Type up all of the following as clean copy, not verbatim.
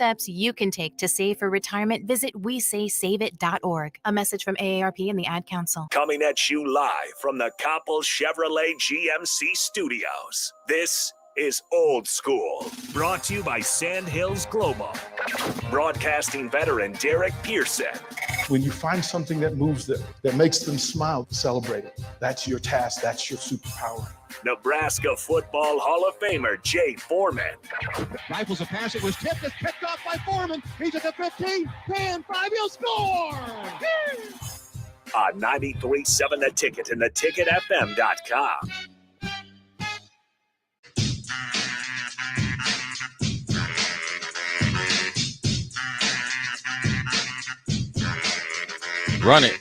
steps you can take to save for retirement, visit WeSaySaveIt.org. A message from AARP and the Ad Council. Coming at you live from the Coppel Chevrolet GMC studios. This is Old School, brought to you by Sandhills Global. Broadcasting veteran Derek Pearson. When you find something that moves them, that makes them smile, celebrate it. That's your task. That's your superpower. Nebraska Football Hall of Famer Jay Foreman. Rifles a pass. It was tipped. It's picked off by Foreman. He's at the 15, 10, 5. He'll score! On 93.7 The Ticket and theticketfm.com. Run it.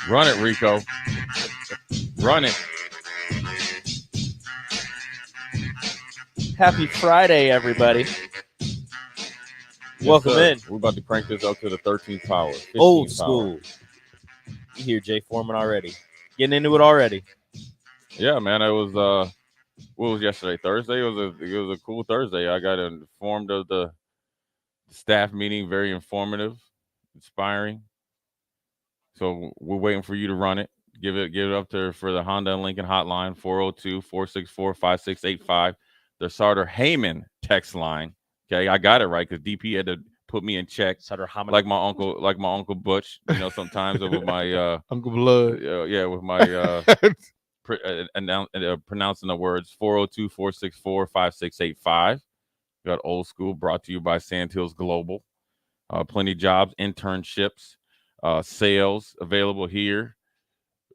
Run it, Rico. Run it. Happy Friday, everybody. Yes, Welcome sir. in. We're about to crank this up to the 13th power. 15th Old power. school. You hear Jay Foreman already. Getting into it already. Yeah, man. It was what was yesterday? Thursday? It was a cool Thursday. I got informed of the staff meeting, very informative, inspiring. So we're waiting for you to run it. Give it up for the Honda and Lincoln hotline, 402-464-5685. The Sartor Heyman text line. Okay, I got it right because DP had to put me in check. Sartor Heyman. Like my uncle Butch, sometimes with my Uncle Blood. with my pronouncing the words, 402-464-5685. Got Old School, brought to you by Sandhills Global. Plenty of jobs, internships, sales available here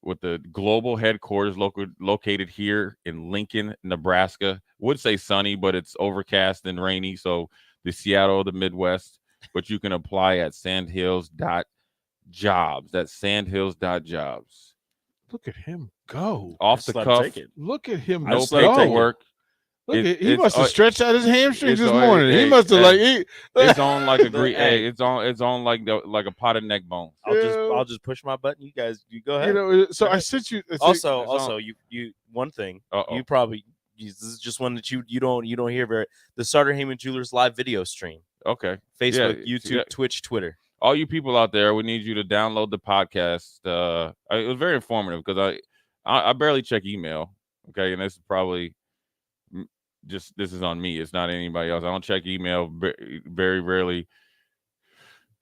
with the global headquarters located here in Lincoln, Nebraska. Would say sunny, but it's overcast and rainy. So the Seattle, the Midwest, but you can apply at sandhills.jobs. That's sandhills.jobs. Look at him go. Off the cuff. Look at him No go. paperwork. He must have stretched out his hamstrings this it's- morning. He hey, must have It's on like a great. Hey. It's on like a pot of neck bone. I'll just push my button. You guys, you go ahead. So I sent you. Also, you one thing. Uh-oh. You probably this is just one that you don't hear very. The Sartor Heyman Jewelers live video stream. Okay. Facebook, Yeah, YouTube, yeah. Twitch, Twitter. All you people out there, we need you to download the podcast. It was very informative because I barely check email. Okay, and this is probably this is on me. It's not anybody else. I don't check email very rarely.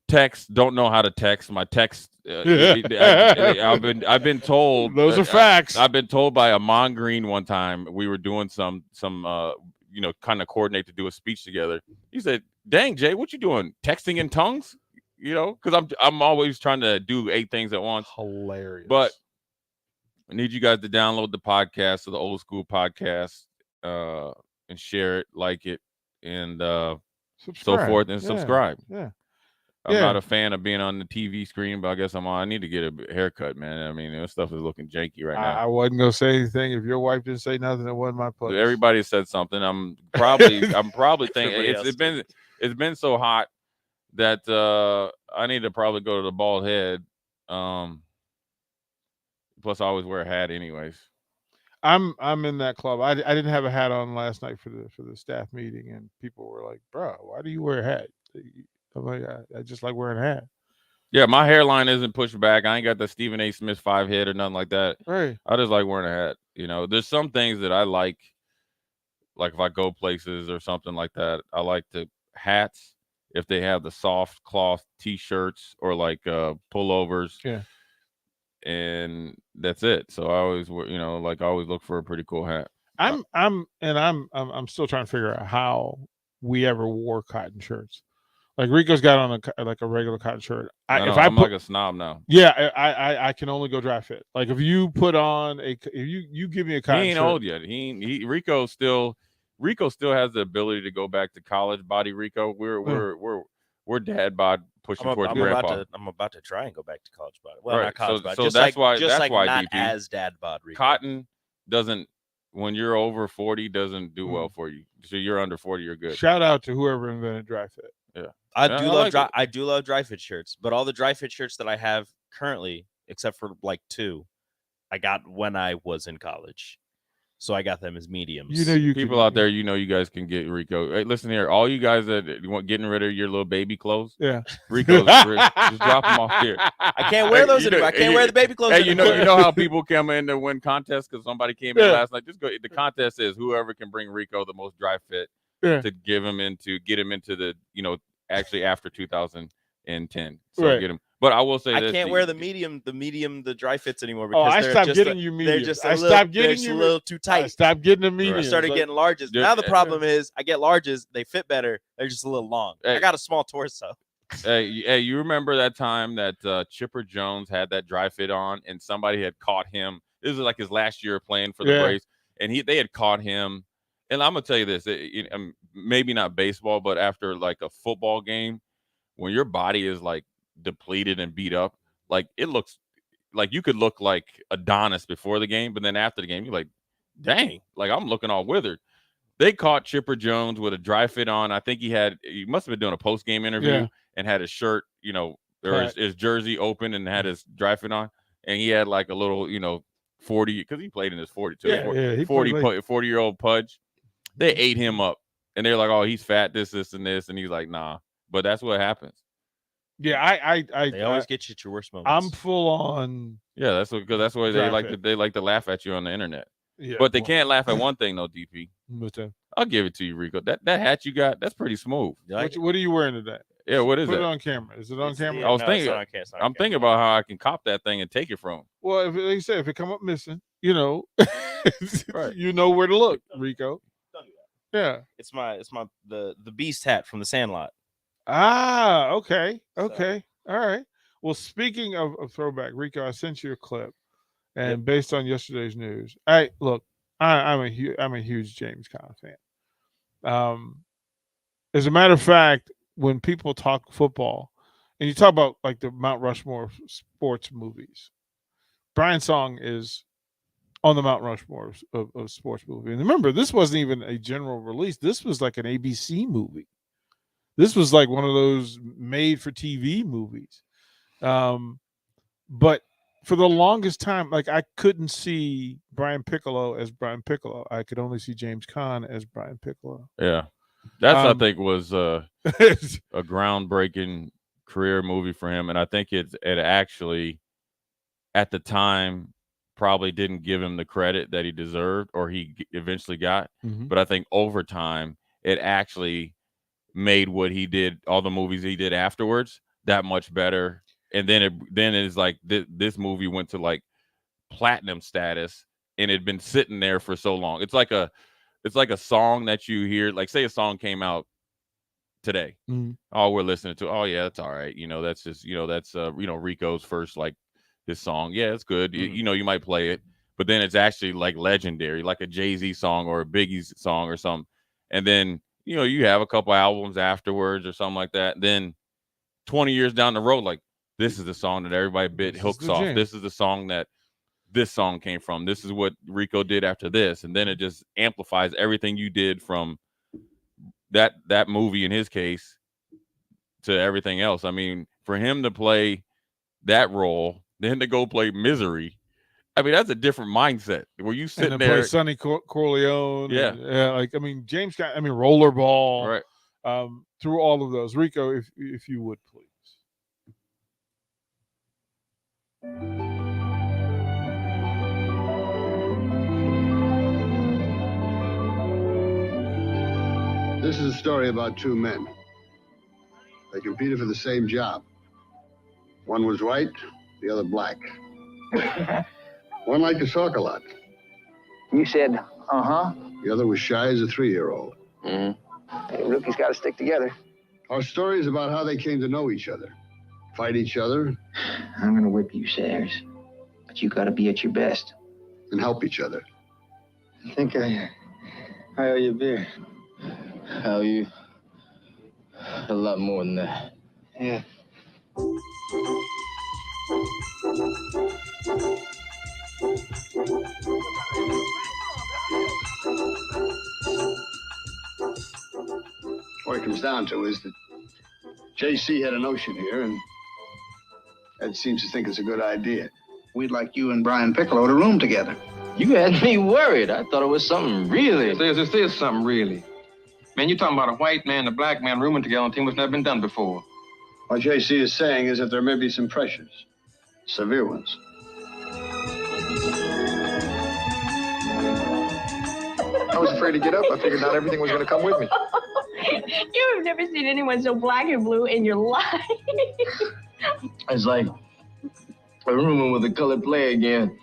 Text, don't know how to text. My text, I've been told. Those are facts. I've been told by Amon Green one time. We were doing some kind of coordinate to do a speech together. He said, "Dang, Jay, what you doing? Texting in tongues?" Because I'm always trying to do 8 things at once. Hilarious. But I need you guys to download the podcast, the Old School podcast, and share it, like it, and so forth, and subscribe. Yeah. I'm not a fan of being on the TV screen, but I guess I need to get a haircut, man. I mean, this stuff is looking janky right now. I wasn't gonna say anything if your wife didn't say nothing. It wasn't my place. Everybody said something. I'm probably thinking Everybody it's been so hot that I need to probably go to the bald head. Plus, I always wear a hat, anyways. I'm in that club. I didn't have a hat on last night for the staff meeting, and people were like, "Bro, why do you wear a hat?" I'm like, I just like wearing a hat. Yeah, my hairline isn't pushed back. I ain't got the Stephen A. Smith 5 head or nothing like that. Right. I just like wearing a hat. There's some things that I like if I go places or something like that. I like the hats if they have the soft cloth T-shirts or like pullovers. Yeah. And that's it. So I always, I always look for a pretty cool hat. I'm still trying to figure out how we ever wore cotton shirts. Like Rico's got on a regular cotton shirt. I'm like a snob now. Yeah, I can only go dry fit. Like if you put on if you give me a cotton shirt. He ain't old yet. Rico still has the ability to go back to college body. Rico, we're dad bod pushing towards grandpa. I'm about to try and go back to college body. Well, Right. not college body. So Just that's like, why not DP, as dad bod. Rico. Cotton doesn't, when you're over 40, doesn't do well for you. So you're under 40, you're good. Shout out to whoever invented dry fit. Yeah. I do love dry fit shirts, but all the dry fit shirts that I have currently, except for like 2, I got when I was in college. so I got them as mediums. You know, you People could- out there, you know, you guys can get Rico. Hey, listen here, all you guys that want getting rid of your little baby clothes, Yeah. Rico's just drop them off here. I can't wear Hey, those you anymore. know- I can't hey, wear the baby clothes Hey, anymore. you know how people come in to win contests because somebody came in Yeah. last night. Just go. The contest is whoever can bring Rico the most dry fit Yeah. to get him into the actually after 2010. So Right. get him. But I will say I this, can't wear the dry fits anymore Oh, because I they're stopped just getting a, you they're mediums. just I a little, stopped they're getting just you a little too I tight. stopped getting the I mediums. started Like, getting larges. Dude, Now the problem is I get larges, they fit better. They're just a little long. Hey. I got a small torso. Hey, you remember that time that Chipper Jones had that dry fit on, and somebody had caught him. This was like his last year playing for the Yeah. Braves, and they had caught him. And I'm gonna tell you this, maybe not baseball, but after like a football game, when your body is like depleted and beat up, like it looks like you could look like Adonis before the game, but then after the game, you're like, dang, like I'm looking all withered. They caught Chipper Jones with a dry fit on. I think he must have been doing a post game interview Yeah. and had his shirt, or his jersey open and had his dry fit on, and he had like a little, 40 because he played in his 42, Yeah, he 40 played late. 40-year-old Pudge. They ate him up, and they're like, oh, he's fat, this, and this, and he's like, nah. But that's what happens. Yeah, They always get you at your worst moments. I'm full on. Yeah, because that's why they Dry like fit. they like to laugh at you on the internet. Yeah, But they can't laugh at one thing though, DP. What's that? I'll give it to you, Rico. That hat you got, that's pretty smooth. You like What are you wearing today? Yeah, what is Put it that? on camera. Is it on It's- camera? yeah, I was no, thinking- it's not on camera, it's not on I'm thinking camera. about how I can cop that thing and take it from him. Well, like you said, if it come up missing, Right. you know where to look, Rico. Don't do that. Yeah. It's the beast hat from the Sandlot. Ah, okay. So- Okay. All right. Well, speaking of throwback, Rico, I sent you a clip, and based on yesterday's news, I'm a huge James Conn fan. As a matter of fact, when people talk football, and you talk about like the Mount Rushmore of sports movies, Brian Song is on the Mount Rushmore of sports movie. And remember, this wasn't even a general release. This was like an ABC movie. This was like one of those made for TV movies. But for the longest time, like I couldn't see Brian Piccolo as Brian Piccolo. I could only see James Conn as Brian Piccolo. Yeah. That's I Um, think was a groundbreaking career movie for him. And I think it actually at the time probably didn't give him the credit that he deserved or he eventually got. Mhm. But I think over time it actually made what he did, all the movies he did afterwards, that much better. And then it's like this movie went to like platinum status and it had been sitting there for so long. It's like a song that you hear, like say a song came out today. Mhm. Oh, we're listening to, oh yeah, that's all right. That's just, that's Rico's first, like his song. Yeah, it's good. You might play it, but then it's actually like legendary, like a Jay-Z song or a Biggie's song or something. And then, you have a couple albums afterwards or something like that. Then 20 years down the road, like this is the song that everybody This is hooks the off. jam. This is the song that this song came from. This is what Rico did after this. And then it just amplifies everything you did from that movie in his case to everything else. I mean, for him to play that role, then to go play Misery, I mean, that's a different mindset. Where you And sitting then there, play Sonny Corleone. Yeah. Like I mean, James Conn. I mean, Rollerball. right? Through all of those, Rico, if you would please. This is a story about two men. They competed for the same job. One was white, the other black. One liked to talk a lot. You said, uh-huh. The other was shy as a 3-year-old. Hey, rookies got to stick together. Our story is about how they came to know each other, fight each other, I'm going to whip you, Sayers. But you got to be at your best. and help each other. I think I owe you a beer. I owe you a lot more than that. Yeah. What it comes down to is that JC had a notion here, and Ed seems to think it's a good idea. We'd like you and Brian Piccolo to room together. You had me worried. I thought it was something really. This is something really. Man, you're talking about a white man and a black man rooming together on a team that's never been done before. What JC is saying is that there may be some pressures, severe ones. I was afraid to get up. I figured not everything was going to come with me. You have never seen anyone so black and blue in your life. It's like a rooming with a colored player again.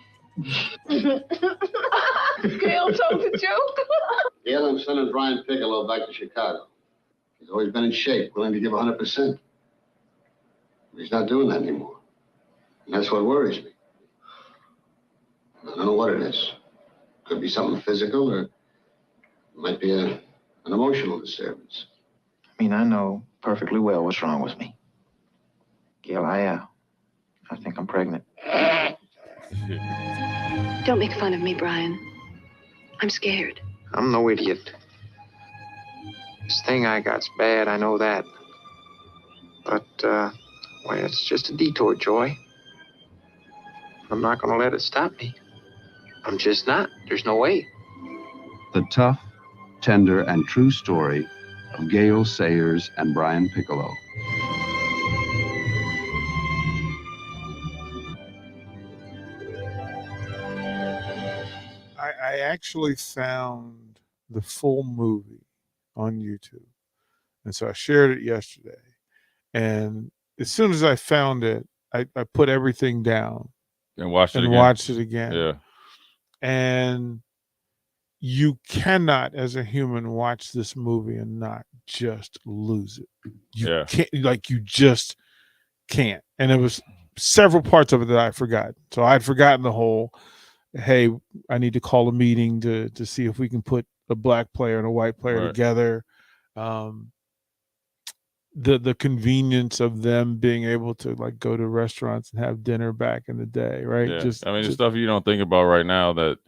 Gail told the joke. Gail, I'm sending Brian Piccolo back to Chicago. He's always been in shape, willing to give 100%. But he's not doing that anymore. And that's what worries me. I don't know what it is. Could be something physical, or it might be an emotional disturbance. I mean, I know perfectly well what's wrong with me. Gail, I think I'm pregnant. Don't make fun of me, Brian. I'm scared. I'm no idiot. This thing I got's bad, I know that. But, well, it's just a detour, Joy. I'm not gonna let it stop me. I'm just not. There's no way. The tough, tender, and true story of Gail Sayers and Brian Piccolo. I actually found the full movie on YouTube. And so I shared it yesterday. And as soon as I found it, I put everything down And watched it and again. watched it again. Yeah. And you cannot, as a human, watch this movie and not just lose it. You can't, like, you just can't. And it was several parts of it that I forgot. So I'd forgotten the whole, hey, I need to call a meeting to see if we can put a black player and a white player together. The convenience of them being able to, like, go to restaurants and have dinner back in the day, right? Yeah. The stuff you don't think about right now that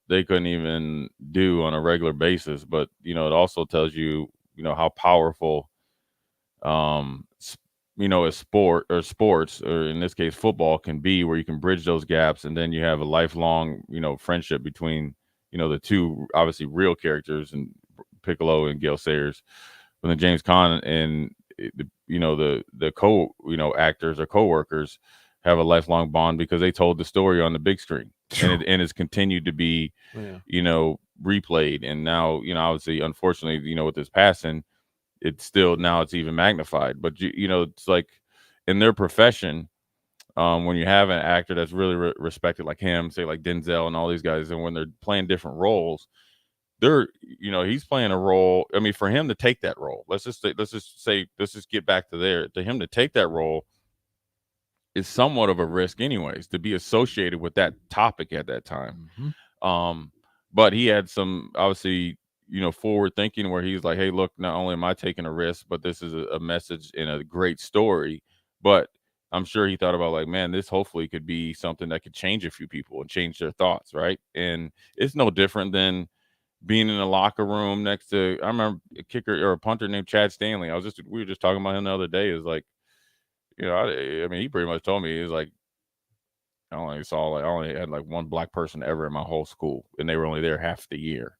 they couldn't even do on a regular basis. But, it also tells you, how powerful, a sports, or in this case, football can be, where you can bridge those gaps. And then you have a lifelong, friendship between, the two obviously real characters, and Piccolo and Gail Sayers. When the James Caan and the actors or co-workers have a lifelong bond because they told the story on the big screen, and it's continued to be, replayed. And now, obviously, unfortunately, with this passing, it's still, now it's even magnified. But it's like in their profession, when you have an actor that's really respected, like him, say like Denzel and all these guys, and when they're playing different roles, they're, he's playing a role. I mean, for him to take that role, let's just get back to there. To him to take that role is somewhat of a risk, anyways, to be associated with that topic at that time. Mm-hmm. But he had some, obviously, forward thinking, where he's like, hey, look, not only am I taking a risk, but this is a message and a great story. But I'm sure he thought about, like, man, this hopefully could be something that could change a few people and change their thoughts, right? And it's no different than being in a locker room next to, I remember a kicker or a punter named Chad Stanley. We were just talking about him the other day. Is like, I mean, he pretty much told me, he was like, I only had like one black person ever in my whole school, and they were only there half the year,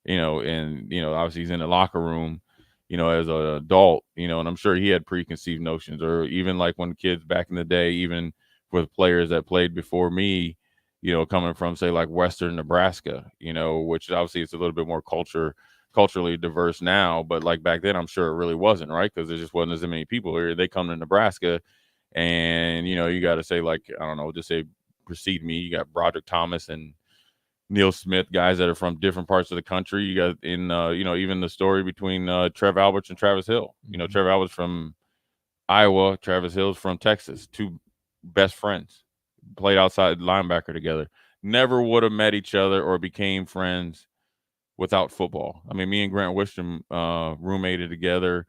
and obviously he's in the locker room, as an adult, and I'm sure he had preconceived notions, or even like when kids back in the day, even with players that played before me, coming from, say, like Western Nebraska, which obviously it's a little bit more culturally diverse now, but like back then, I'm sure it really wasn't, right? Because there just wasn't as many people here. They come to Nebraska, and you got to say, like, I don't know, just say precede me. You got Broderick Thomas and Neil Smith, guys that are from different parts of the country. You got even the story between Trev Alberts and Travis Hill. Trev Alberts from Iowa, Travis Hill's from Texas. Two best friends. Played outside linebacker together. Never would have met each other or became friends without football. I mean, me and Grant Wistrom roommated together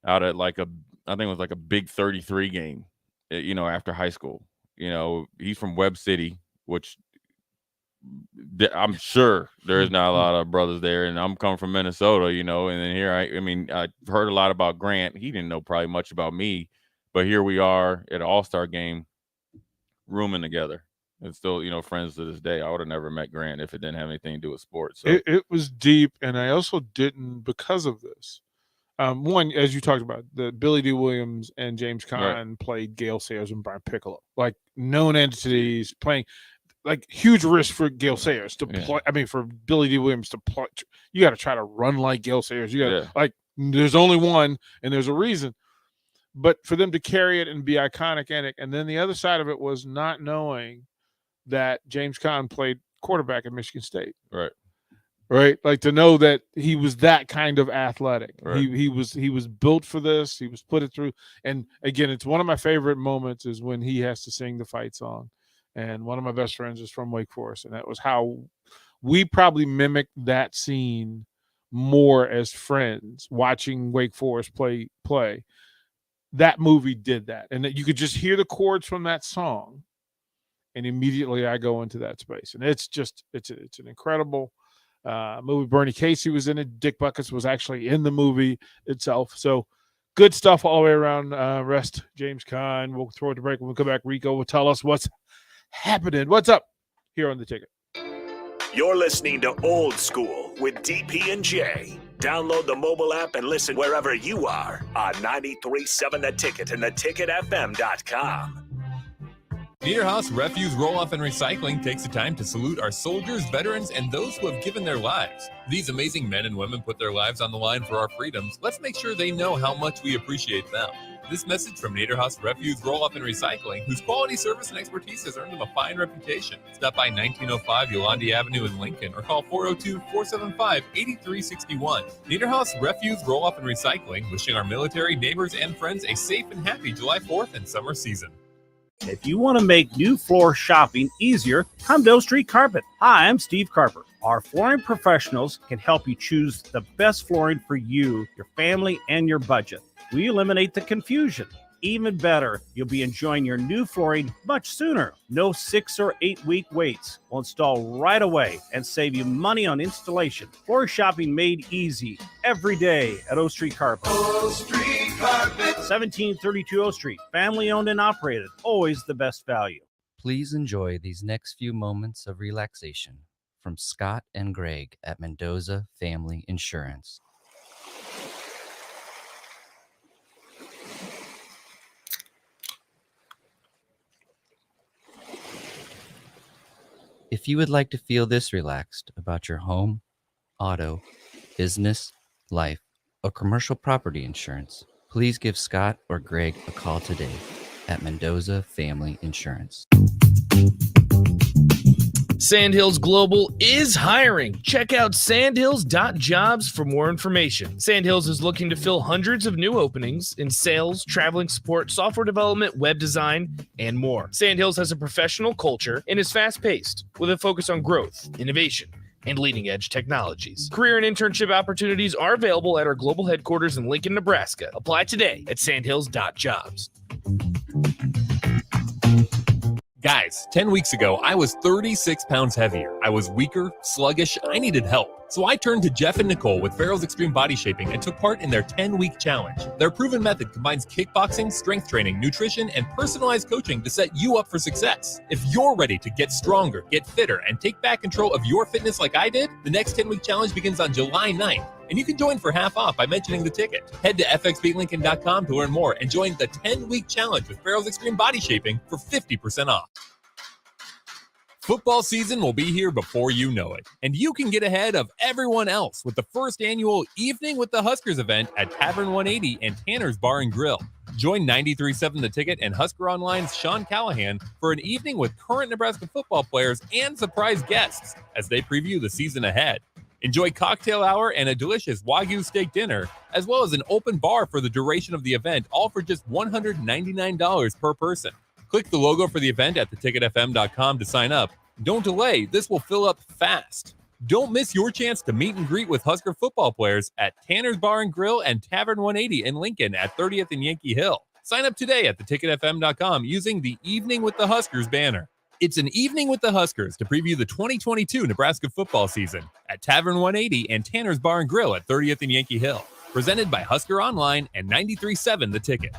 out at I think it was like a Big 33 game, after high school. He's from Webb City, which I'm sure there's not a lot of brothers there, and I'm coming from Minnesota, and then here I heard a lot about Grant. He didn't know probably much about me, but here we are at an all-star game, rooming together, and still, friends to this day. I would have never met Grant if it didn't have anything to do with sports. So It was deep, and I also didn't because of this. One, as you talked about, the Billy D. Williams and James Caan played Gale Sayers and Brian Piccolo, like known entities playing, like huge risk for Gale Sayers to play. I mean, for Billy D. Williams to play, you got to try to run like Gale Sayers. You got to there's only one, and there's a reason. But for them to carry it and be iconic in it, and then the other side of it was not knowing that James Caan played quarterback at Michigan State. Right. Like to know that he was that kind of athletic. Right. He was built for this. He was put it through. And again, it's one of my favorite moments is when he has to sing the fight song. And one of my best friends is from Wake Forest. And that was how we probably mimicked that scene more as friends, watching Wake Forest play. That movie did that. And that you could just hear the chords from that song. And immediately I go into that space. And it's an incredible movie. Bernie Casey was in it. Dick Buckus was actually in the movie itself. So good stuff all the way around. Rest James Caan. We'll throw it to break. When we come back, Rico will tell us what's happening. What's up here on The Ticket? You're listening to Old School with DP and J. Download the mobile app and listen wherever you are on 93.7 The Ticket and theticketfm.com. Niederhaus Refuse Roll-Off and Recycling takes the time to salute our soldiers, veterans, and those who have given their lives. These amazing men and women put their lives on the line for our freedoms. Let's make sure they know how much we appreciate them. This message from Niederhaus Refuse Roll-Off and Recycling, whose quality service and expertise has earned them a fine reputation. Stop by 1905 Yolandi Avenue in Lincoln or call 402-475-8361. Niederhaus Refuse Roll-Off and Recycling, wishing our military, neighbors, and friends a safe and happy July 4th and summer season. If you want to make new floor shopping easier, come to O Street Carpet. Hi, I'm Steve Carper. Our flooring professionals can help you choose the best flooring for you, your family, and your budget. We eliminate the confusion. Even better, you'll be enjoying your new flooring much sooner. No 6 or 8 week waits. We'll install right away and save you money on installation. Floor shopping made easy every day at O Street Carpet. O Street Carpet. 1732 O Street. Family owned and operated. Always the best value. Please enjoy these next few moments of relaxation from Scott and Greg at Mendoza Family Insurance. If you would like to feel this relaxed about your home, auto, business, life, or commercial property insurance, please give Scott or Greg a call today at Mendoza Family Insurance. Sandhills Global is hiring. Check out sandhills.jobs for more information. Sandhills is looking to fill hundreds of new openings in sales, traveling support, software development, web design, and more. Sandhills has a professional culture and is fast-paced with a focus on growth, innovation, and leading-edge technologies. Career and internship opportunities are available at our global headquarters in Lincoln, Nebraska. Apply today at sandhills.jobs. Guys, 10 weeks ago, I was 36 pounds heavier. I was weaker, sluggish, I needed help. So I turned to Jeff and Nicole with Farrell's Extreme Body Shaping and took part in their 10-week challenge. Their proven method combines kickboxing, strength training, nutrition, and personalized coaching to set you up for success. If you're ready to get stronger, get fitter, and take back control of your fitness like I did, the next 10-week challenge begins on July 9th. And you can join for half off by mentioning the ticket. Head to fxbeatlincoln.com to learn more and join the 10-week challenge with Farrell's Extreme Body Shaping for 50% off. Football season will be here before you know it, and you can get ahead of everyone else with the first annual Evening with the Huskers event at Tavern 180 and Tanner's Bar and Grill. Join 93.7 The Ticket and Husker Online's Sean Callahan for an evening with current Nebraska football players and surprise guests as they preview the season ahead. Enjoy cocktail hour and a delicious Wagyu steak dinner, as well as an open bar for the duration of the event, all for just $199 per person. Click the logo for the event at theticketfm.com to sign up. Don't delay, this will fill up fast. Don't miss your chance to meet and greet with Husker football players at Tanner's Bar and Grill and Tavern 180 in Lincoln at 30th and Yankee Hill. Sign up today at theticketfm.com using the Evening with the Huskers banner. It's an evening with the Huskers to preview the 2022 Nebraska football season at Tavern 180 and Tanner's Bar and Grill at 30th and Yankee Hill. Presented by Husker Online and 93.7 The Ticket.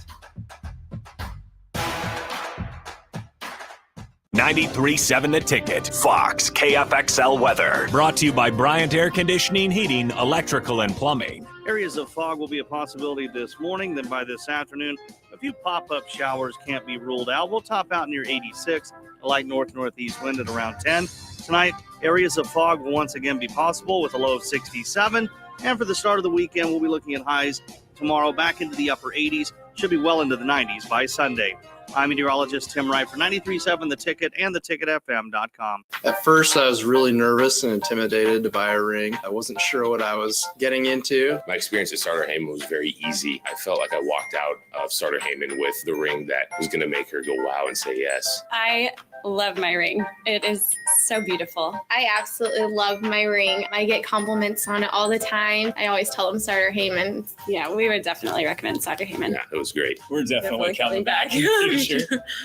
93.7 The Ticket, Fox, KFXL weather. Brought to you by Bryant Air Conditioning, Heating, Electrical, and Plumbing. Areas of fog will be a possibility this morning. Then by this afternoon, a few pop-up showers can't be ruled out. We'll top out near 86, a light north-northeast wind at around 10. Tonight, areas of fog will once again be possible with a low of 67. And for the start of the weekend, we'll be looking at highs tomorrow back into the upper 80s. Should be well into the 90s by Sunday. I'm meteorologist Tim Wright for 93.7 The Ticket and theticketfm.com. At first, I was really nervous and intimidated to buy a ring. I wasn't sure what I was getting into. My experience at Starter Heyman was very easy. I felt like I walked out of Starter Heyman with the ring that was going to make her go wow and say yes. I love my ring. It is so beautiful. I absolutely love my ring. I get compliments on it all the time. I always tell them Starter Heyman. Yeah, we would definitely recommend Starter Heyman. Yeah, it was great. We're definitely coming back. Sure.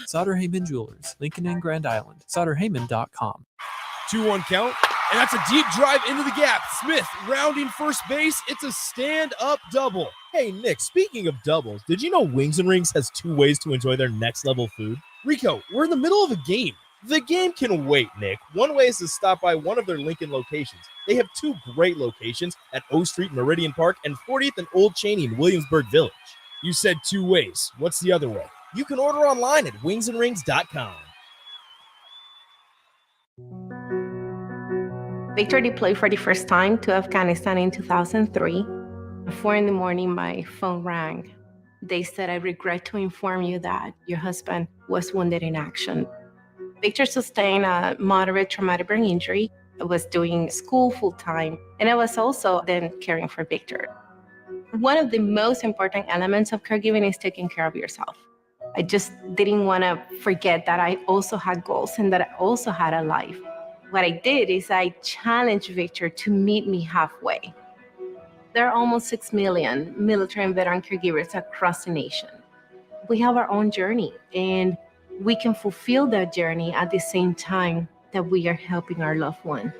Sauter Heyman Jewelers, Lincoln and Grand Island. SauterHeyman.com. 2-1 count, and that's a deep drive into the gap. Smith rounding first base. It's a stand-up double. Hey, Nick, speaking of doubles, did you know Wings and Rings has 2 ways to enjoy their next-level food? Rico, we're in the middle of a game. The game can wait, Nick. One way is to stop by one of their Lincoln locations. They have 2 great locations at O Street, Meridian Park, and 40th and Old Cheney in Williamsburg Village. You said 2 ways. What's the other way? You can order online at wingsandrings.com. Victor deployed for the first time to Afghanistan in 2003. At 4 a.m, my phone rang. They said, "I regret to inform you that your husband was wounded in action." Victor sustained a moderate traumatic brain injury. I was doing school full-time, and I was also then caring for Victor. One of the most important elements of caregiving is taking care of yourself. I just didn't want to forget that I also had goals and that I also had a life. What I did is I challenged Victor to meet me halfway. There are almost 6 million military and veteran caregivers across the nation. We have our own journey, and we can fulfill that journey at the same time that we are helping our loved one.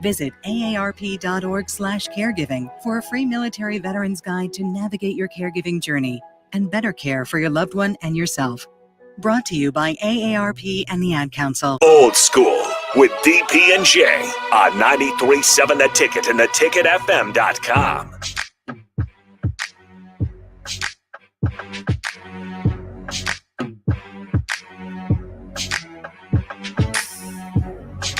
Visit aarp.org/caregiving for a free military veterans guide to navigate your caregiving journey and better care for your loved one and yourself. Brought to you by AARP and the Ad Council. Old School with DP and J on 93.7 The Ticket and theticketfm.com.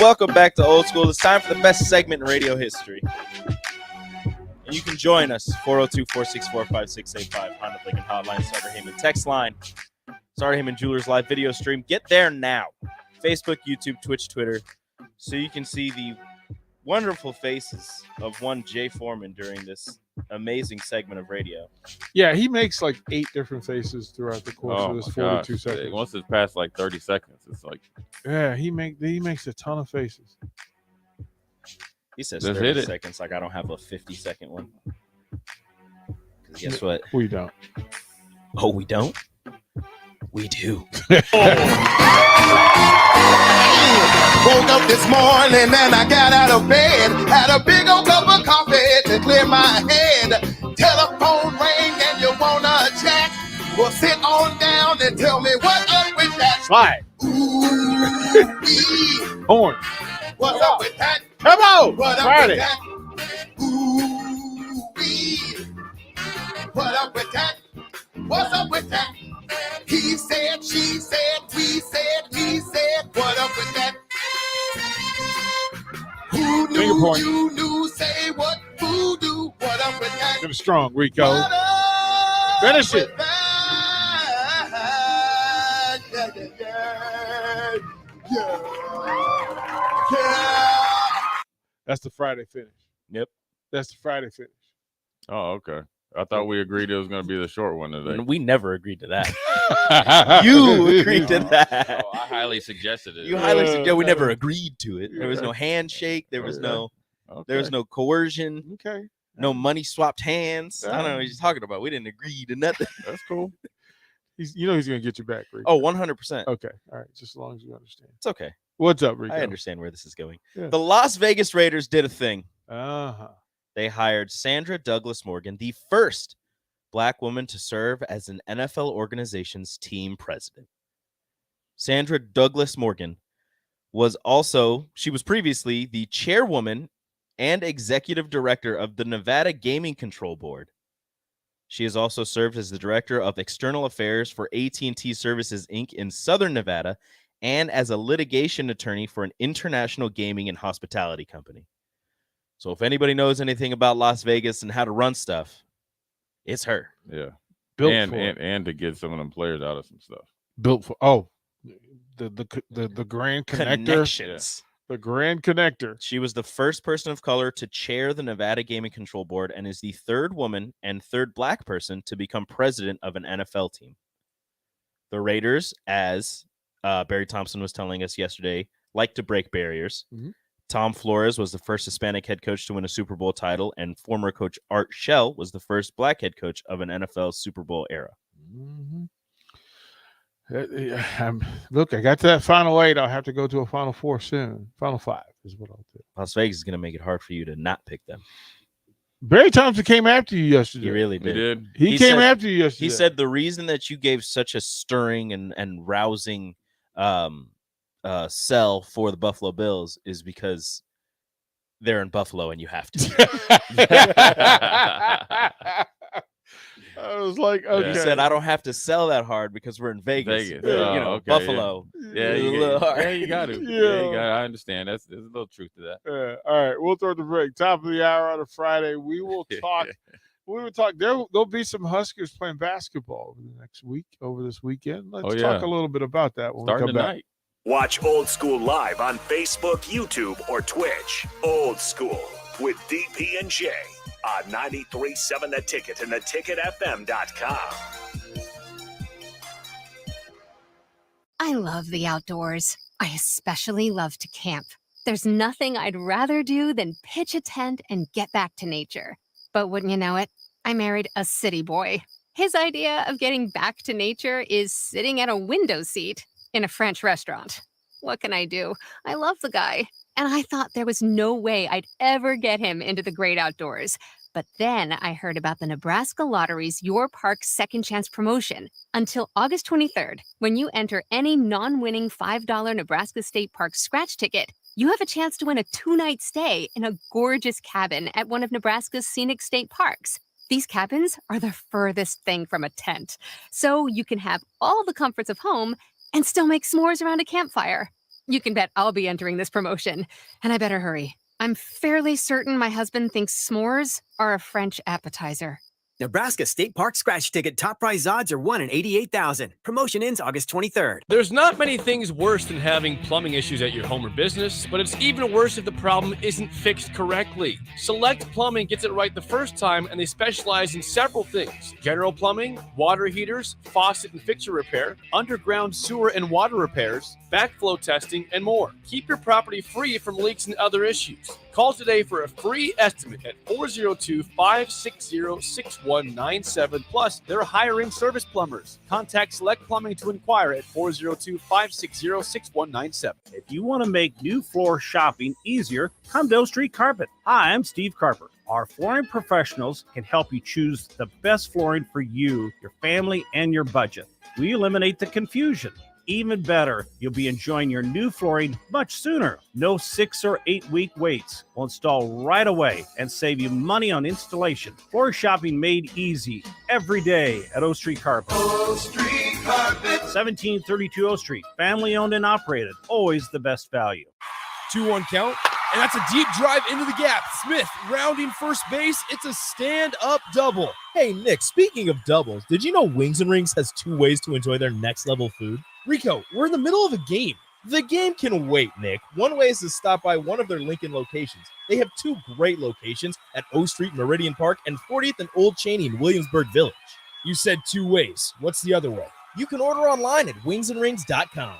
Welcome back to Old School. It's time for the best segment in radio history. And you can join us, 402-464-5685, Honda Lincoln Hotline, Starter Heyman text line, Starter Heyman Jewelers live video stream. Get there now. Facebook, YouTube, Twitch, Twitter, so you can see the wonderful faces of one Jay Foreman during this amazing segment of radio. Yeah, he makes like 8 different faces throughout the course of this 42 seconds. Once it's past like 30 seconds, it's like, yeah, he makes a ton of faces. He says Just 30 hit it. seconds like I don't have a 50-second one. 'Cause guess what? We don't. Oh, we don't? We do. Woke up this morning and I got out of bed. Had a big old cup of coffee to clear my head. Telephone rang and you wanna chat? Well, sit on down and tell me what up with that. Right. Horn. What's up with that? Come on. What up Friday. with that? What up with that? What's up with that? He said, she said, we said, he said, what up with that? Who Finger knew point. you knew, say what, who do, what up with that? Get it strong, Rico. Finish it. That's the Friday finish. Yep. That's the Friday finish. oh, okay. I thought we agreed it was going to be the short one today. We never agreed to that. You agreed to that. Oh, I highly suggested it. You highly suggested. We never agreed to it. There was no handshake. There was no. There was no coercion. Okay. No money swapped hands. I don't know what you're talking about. We didn't agree to nothing. That's cool. He's going to get you back, Rico. Oh, 100%. Okay. All right. Just as long as you understand. It's okay. What's up, Rico? I understand where this is going. Yeah. The Las Vegas Raiders did a thing. Uh-huh. They hired Sandra Douglas Morgan, the first Black woman to serve as an NFL organization's team president. Sandra Douglas Morgan, she was previously the chairwoman and executive director of the Nevada Gaming Control Board. She has also served as the director of external affairs for AT&T Services, Inc. in Southern Nevada and as a litigation attorney for an international gaming and hospitality company. So if anybody knows anything about Las Vegas and how to run stuff, it's her. Yeah. Built and, for and and to get some of them players out of some stuff. Built for the Grand Connector. Connections. The Grand Connector. She was the first person of color to chair the Nevada Gaming Control Board and is the third woman and third black person to become president of an NFL team. The Raiders, as Barry Thompson was telling us yesterday, like to break barriers. Mhm. Tom Flores was the first Hispanic head coach to win a Super Bowl title, and former coach Art Shell was the first black head coach of an NFL Super Bowl era. Mm-hmm. Look, I got to that final 8. I'll have to go to a final 4 soon. Final 5 is what I'll do. Las Vegas is going to make it hard for you to not pick them. Barry Thompson came after you yesterday. He really did. He came after you yesterday. He said the reason that you gave such a stirring and rousing sell for the Buffalo Bills is because they're in Buffalo and you have to. I was like, okay. He said, I don't have to sell that hard because we're in Vegas. Okay, Buffalo. Yeah, is a you little hard. got to. Yeah. I understand. There's a little truth to that. All right, we'll throw the break. Top of the hour on a Friday. We will talk. There'll be some Huskers playing basketball over this weekend. Let's talk a little bit about that when Starting we come tonight. back. Watch Old School live on Facebook, YouTube, or Twitch. Old School with DP and J on 93.7 The Ticket and theticketfm.com. I love the outdoors. I especially love to camp. There's nothing I'd rather do than pitch a tent and get back to nature. But wouldn't you know it, I married a city boy. His idea of getting back to nature is sitting at a window seat in a French restaurant. What can I do? I love the guy. And I thought there was no way I'd ever get him into the great outdoors. But then I heard about the Nebraska Lottery's Your Park Second Chance promotion. Until August 23rd, when you enter any non-winning $5 Nebraska State Park scratch ticket, you have a chance to win a 2-night stay in a gorgeous cabin at one of Nebraska's scenic state parks. These cabins are the furthest thing from a tent, so you can have all the comforts of home and still make s'mores around a campfire. You can bet I'll be entering this promotion, and I better hurry. I'm fairly certain my husband thinks s'mores are a French appetizer. Nebraska State Park scratch ticket top prize odds are 1 in 88,000. Promotion ends August 23rd. There's not many things worse than having plumbing issues at your home or business, but it's even worse if the problem isn't fixed correctly. Select Plumbing gets it right the first time, and they specialize in several things: general plumbing, water heaters, faucet and fixture repair, underground sewer and water repairs, backflow testing, and more. Keep your property free from leaks and other issues. Call today for a free estimate at 402-560-6197. Plus, they're hiring service plumbers. Contact Select Plumbing to inquire at 402-560-6197. If you want to make new floor shopping easier, come to O Street Carpet. Hi, I'm Steve Carper. Our flooring professionals can help you choose the best flooring for you, your family, and your budget. We eliminate the confusion. Even better, you'll be enjoying your new flooring much sooner. No 6 or 8 week waits. We'll install right away and save you money on installation. Floor shopping made easy every day at O Street Carpet. O Street Carpet. 1732 O Street. Family owned and operated. Always the best value. 2-1 count, and that's a deep drive into the gap. Smith rounding first base. It's a stand-up double. Hey, Nick, speaking of doubles, did you know Wings and Rings has 2 ways to enjoy their next-level food? Rico, we're in the middle of a game. The game can wait, Nick. One way is to stop by one of their Lincoln locations. They have 2 great locations at O Street Meridian Park and 40th and Old Cheney in Williamsburg Village. You said 2 ways. What's the other way? You can order online at wingsandrings.com.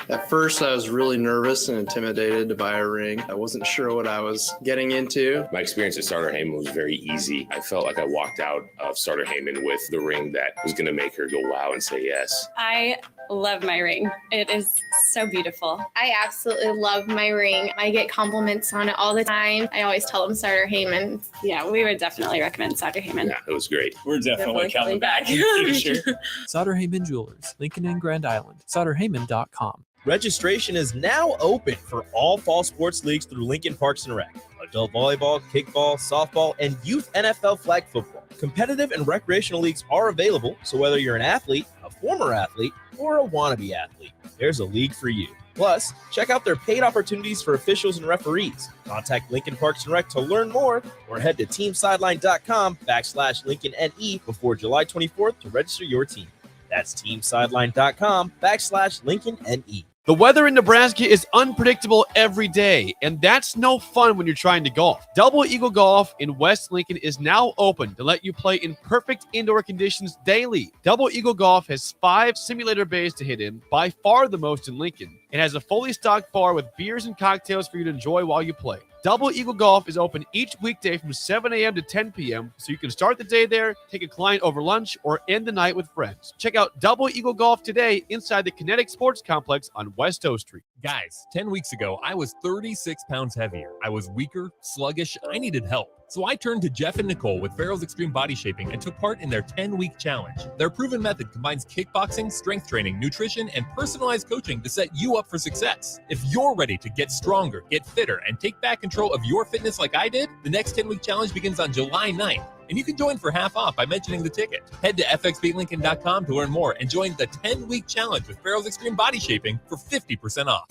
At first, I was really nervous and intimidated to buy a ring. I wasn't sure what I was getting into. My experience at Starter Heyman was very easy. I felt like I walked out of Starter Heyman with the ring that was going to make her go wow and say yes. I love my ring. It is so beautiful. I absolutely love my ring. I get compliments on it all the time. I always tell them Starter Heyman. Yeah, we would definitely recommend Sutter Heyman. Yeah, it was great. We're definitely coming back in the future. Sutter Heyman Jewelers, Lincoln and Grand Island. SutterHeyman.com. Registration is now open for all fall sports leagues through Lincoln Parks and Rec. Adult volleyball, kickball, softball, and youth NFL flag football. Competitive and recreational leagues are available, so whether you're an athlete, a former athlete, or a wannabe athlete, there's a league for you. Plus, check out their paid opportunities for officials and referees. Contact Lincoln Parks and Rec to learn more, or head to teamsideline.com/LincolnNE before July 24th to register your team. That's teamsideline.com/LincolnNE. The weather in Nebraska is unpredictable every day, and that's no fun when you're trying to golf. Double Eagle Golf in West Lincoln is now open to let you play in perfect indoor conditions daily. Double Eagle Golf has 5 simulator bays to hit in, by far the most in Lincoln. It has a fully stocked bar with beers and cocktails for you to enjoy while you play. Double Eagle Golf is open each weekday from 7 a.m. to 10 p.m., so you can start the day there, take a client over lunch, or end the night with friends. Check out Double Eagle Golf today inside the Kinetic Sports Complex on West O Street. Guys, 10 weeks ago, I was 36 pounds heavier. I was weaker, sluggish, I needed help. So I turned to Jeff and Nicole with Farrell's Extreme Body Shaping and took part in their 10-week challenge. Their proven method combines kickboxing, strength training, nutrition, and personalized coaching to set you up for success. If you're ready to get stronger, get fitter, and take back control of your fitness like I did, the next 10-week challenge begins on July 9th. And you can join for half off by mentioning the ticket. Head to fxbeatlincoln.com to learn more and join the 10-week challenge with Farrell's Extreme Body Shaping for 50% off.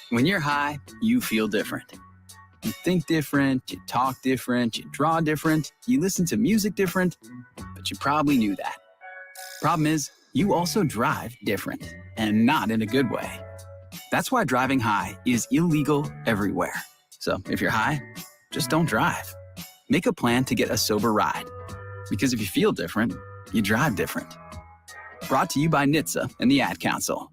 When you're high, you feel different. You think different, you talk different, you draw different, you listen to music different, but you probably knew that. Problem is, you also drive different, and not in a good way. That's why driving high is illegal everywhere. So if you're high, just don't drive. Make a plan to get a sober ride. Because if you feel different, you drive different. Brought to you by NHTSA and the Ad Council.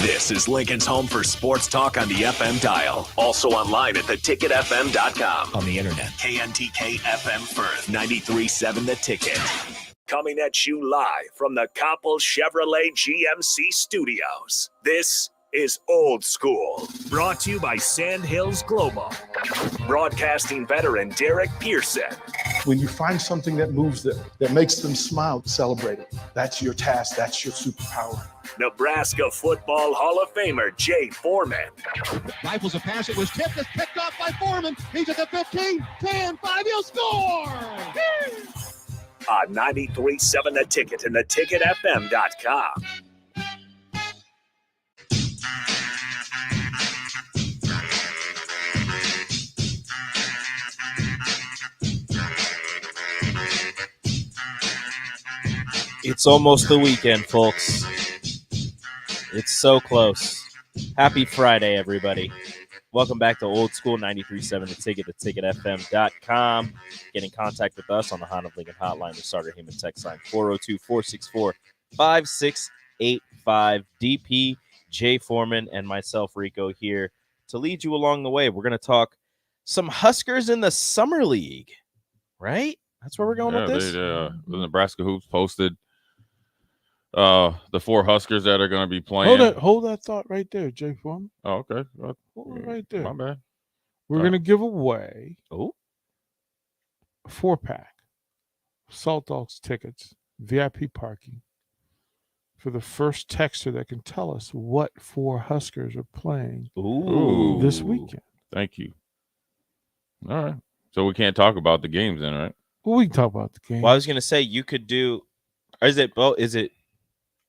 This is Lincoln's home for sports talk on the FM dial. Also online at theticketfm.com. On the internet. KNTK FM Firth, 93.7 The Ticket. Coming at you live from the Coppel Chevrolet GMC studios. This is Old School. Brought to you by Sandhills Global. Broadcasting veteran Derek Pearson. When you find something that moves them, that makes them smile, celebrate it. That's your task. That's your superpower. Nebraska Football Hall of Famer Jay Foreman. Rifles a pass. It was tipped. It's picked off by Foreman. He's at the 15, 10, 5. He'll score. On 93.7 The Ticket and theticketfm.com. It's almost the weekend, folks. It's so close. Happy Friday, everybody. Welcome back to Old School 93.7 The Ticket, theticketfm.com. Get in contact with us on the Honda of Lincoln hotline, the Starter Heyman text line, 402-464-5685. DP, Jay Foreman, and myself, Rico, here to lead you along the way. We're going to talk some Huskers in the Summer League, right? That's where we're going with this? The Nebraska Hoops posted the 4 Huskers that are going to be playing. Hold that thought right there, Jay Foreman. Oh, okay. Hold it right there. My bad. We're going to give away a 4-pack Salt Dogs tickets, VIP parking, for the first texter that can tell us what 4 Huskers are playing this weekend. Thank you. All right. So we can't talk about the games then, right? Well, we can talk about the game. Well, I was going to say you could do. Is it both?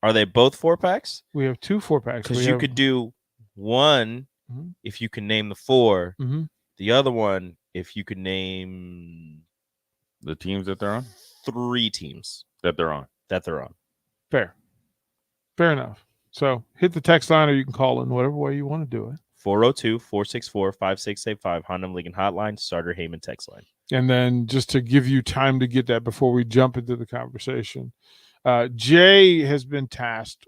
Are they both 4-packs? We have 2 4-packs. Because you could do one if you can name the 4. The other one if you could name the teams that they're on. 3 teams that they're on. Fair enough. So hit the text line, or you can call in whatever way you want to do it. 402-464-5685 Honda Lincoln hotline, Starter Heyman text line. And then just to give you time to get that before we jump into the conversation, Jay has been tasked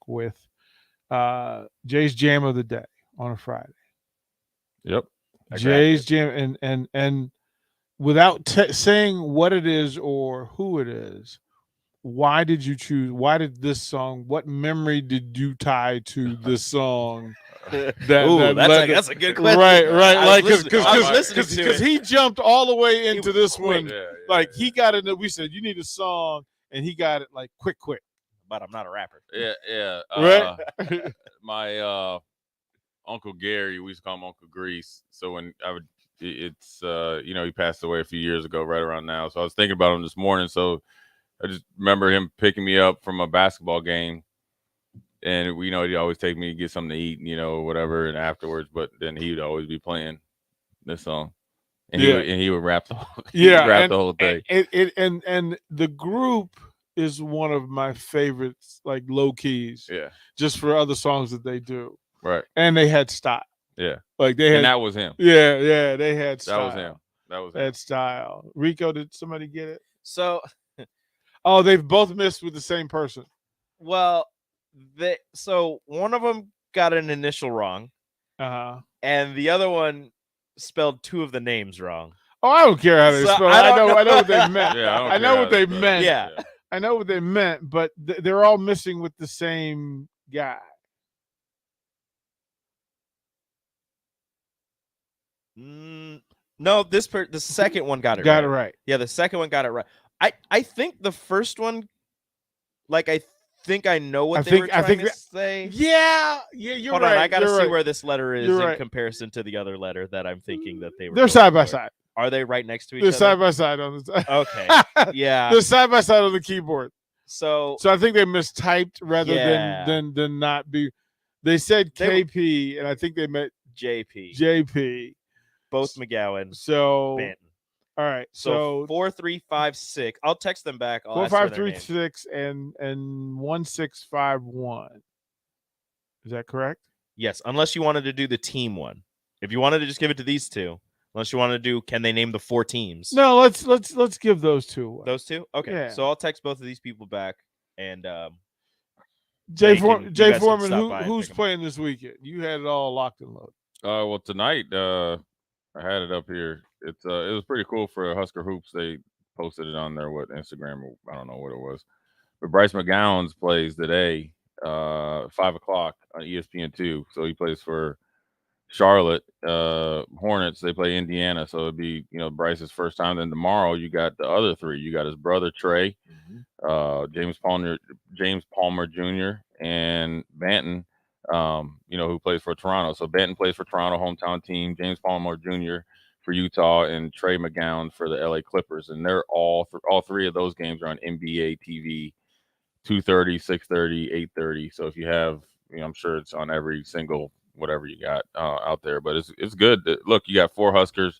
with Jay's Jam of the Day on a Friday. Yep. Jay's Jam, and without saying what it is or who it is, why did you choose? Why did this song? What memory did you tie to this song? That's a good question. Right. Like because because he jumped all the way into this one. Like he got it. We said you need a song, and he got it like quick. But I'm not a rapper. Yeah. Right. My Uncle Gary, we used to call him Uncle Grease. So when he passed away a few years ago, right around now. So I was thinking about him this morning. So I just remember him picking me up from a basketball game, and he'd always take me to get something to eat, whatever, and afterwards. But then he'd always be playing this song, and he would rap the whole thing. And the group is one of my favorites, like low keys. Yeah, just for other songs that they do. Right, and they had style. Yeah, like they had, and that was him. Yeah, they had style. That was him. That style. Rico, did somebody get it? So, they've both missed with the same person. Well, so one of them got an initial wrong, and the other one spelled two of the names wrong. Oh, I don't care how they spell. I know what they meant. Yeah, I know what they meant. Yeah, I know what they meant, but they're all missing with the same guy. No, the second one got it right. Yeah, the second one got it right. I think the first one, like I think I know what they were trying to say. Yeah, you're Hold right. on, I gotta You're see right. where this letter is You're in right. comparison to the other letter that I'm thinking that they were. They're going side by for. side. Are they right next to each They're other? side by side on the side. Okay. Yeah. They're side by side on the keyboard. So I think they mistyped rather Yeah. than not be. They said KP, and I think they meant JP. Both McGowan. So Banton. all right. So So 4356. I'll text them back. I'll ask for their name. 4536 and 1651. Is that correct? Yes, unless you wanted to do the team one. If you wanted to just give it to these two, unless you wanted to do, can they name the 4 teams? No, let's give those two. Those two? Okay. Yeah. So I'll text both of these people back, and Jay you Foreman, guys can Foreman, stop by and who's pick 'em up. playing this weekend? You had it all locked and loaded. Well, tonight I had it up here. It was pretty cool for Husker Hoops. They posted it on their Instagram. I don't know what it was, but Bryce McGowan's plays today, 5:00 on ESPN2. So he plays for Charlotte Hornets. They play Indiana, so it'd be Bryce's first time. Then tomorrow you got the other three. You got his brother Trey, James Palmer Jr. and Banton. Who plays for Toronto. So Banton plays for Toronto, hometown team. James Palmer Jr. for Utah, and Trey McGowan for the LA Clippers. And they're all three of those games are on NBA TV, 2:30, 6:30, 8:30. So if you have, I'm sure it's on every single whatever you got out there. But it's good. Look, you got 4 Huskers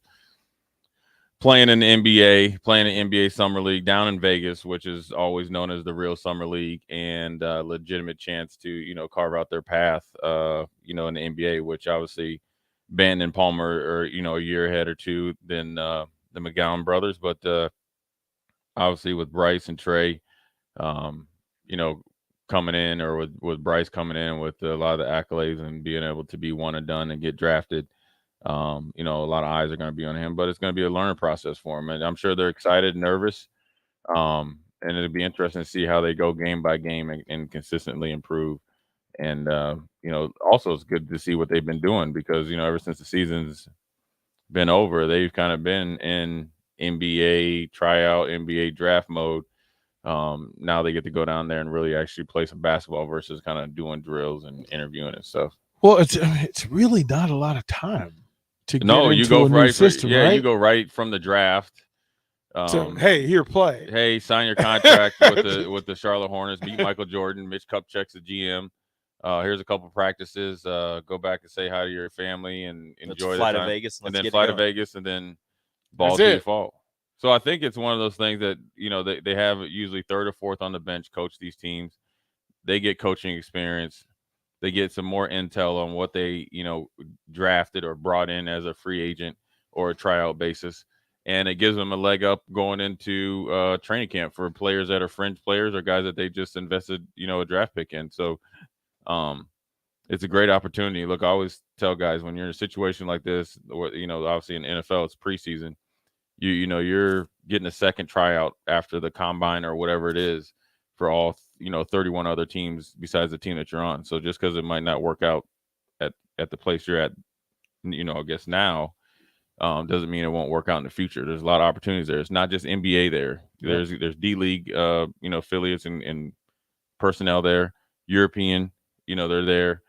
playing in the NBA, playing in NBA Summer League down in Vegas, which is always known as the real Summer League, and legitimate chance to, carve out their path, in the NBA, which obviously Banton and Palmer are, a year ahead or two than the McGowan brothers. But obviously with Bryce and Trey, coming in, or with Bryce coming in with a lot of the accolades and being able to be one and done and get drafted, a lot of eyes are going to be on him, but it's going to be a learning process for him. And I'm sure they're excited, nervous, and it'll be interesting to see how they go game by game and consistently improve. And, also it's good to see what they've been doing because, ever since the season's been over, they've kind of been in NBA tryout, NBA draft mode. Now they get to go down there and really actually play some basketball versus kind of doing drills and interviewing and stuff. Well, it's really not a lot of time to get into you go a new right system, right? you go right from the draft. So, hey, here, play. Hey, sign your contract with the Charlotte Hornets. Beat Michael Jordan. Mitch Kupchak's the GM. Here's a couple practices. Go back and say hi to your family and enjoy the fly to time. Vegas, and let's then get fly it to going. Vegas, and then ball That's to it. the fall. So I think it's one of those things that they have usually 3rd or 4th on the bench coach these teams. They get coaching experience. They get some more intel on what they drafted or brought in as a free agent or a tryout basis, and it gives them a leg up going into training camp for players that are fringe players or guys that they just invested a draft pick in. So it's a great opportunity. Look, I always tell guys when you're in a situation like this, or obviously in the NFL it's preseason, you're getting a second tryout after the combine or whatever it is. for all 31 other teams besides the team that you're on. So just because it might not work out at the place you're at, I guess now, doesn't mean it won't work out in the future. There's a lot of opportunities there. It's not just NBA there. There's D League, affiliates and personnel there. European, they're there.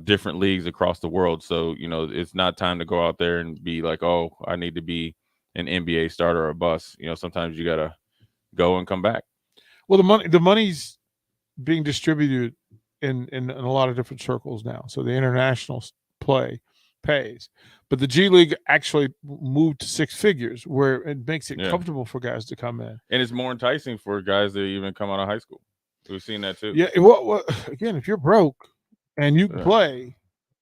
Different leagues across the world. So it's not time to go out there and be like, oh, I need to be an NBA starter or a bust. Sometimes you gotta go and come back. Well, the money's being distributed in a lot of different circles now. So the international play pays, but the G League actually moved to 6 figures, where it makes it comfortable for guys to come in, and it's more enticing for guys that even come out of high school. We've seen that too. Yeah. Well, again, if you're broke and you can play,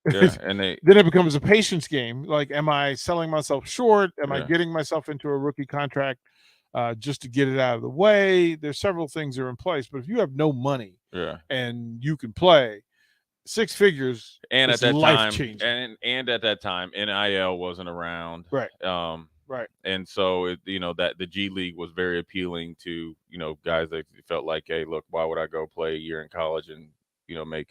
and then it becomes a patience game. Like, am I selling myself short? Am I getting myself into a rookie contract just to get it out of the way? There's several things that are in place, but if you have no money, and you can play 6 figures, and at that time, and at that time, NIL wasn't around, right? Right. And so that the G League was very appealing to guys that felt like, hey, look, why would I go play a year in college and make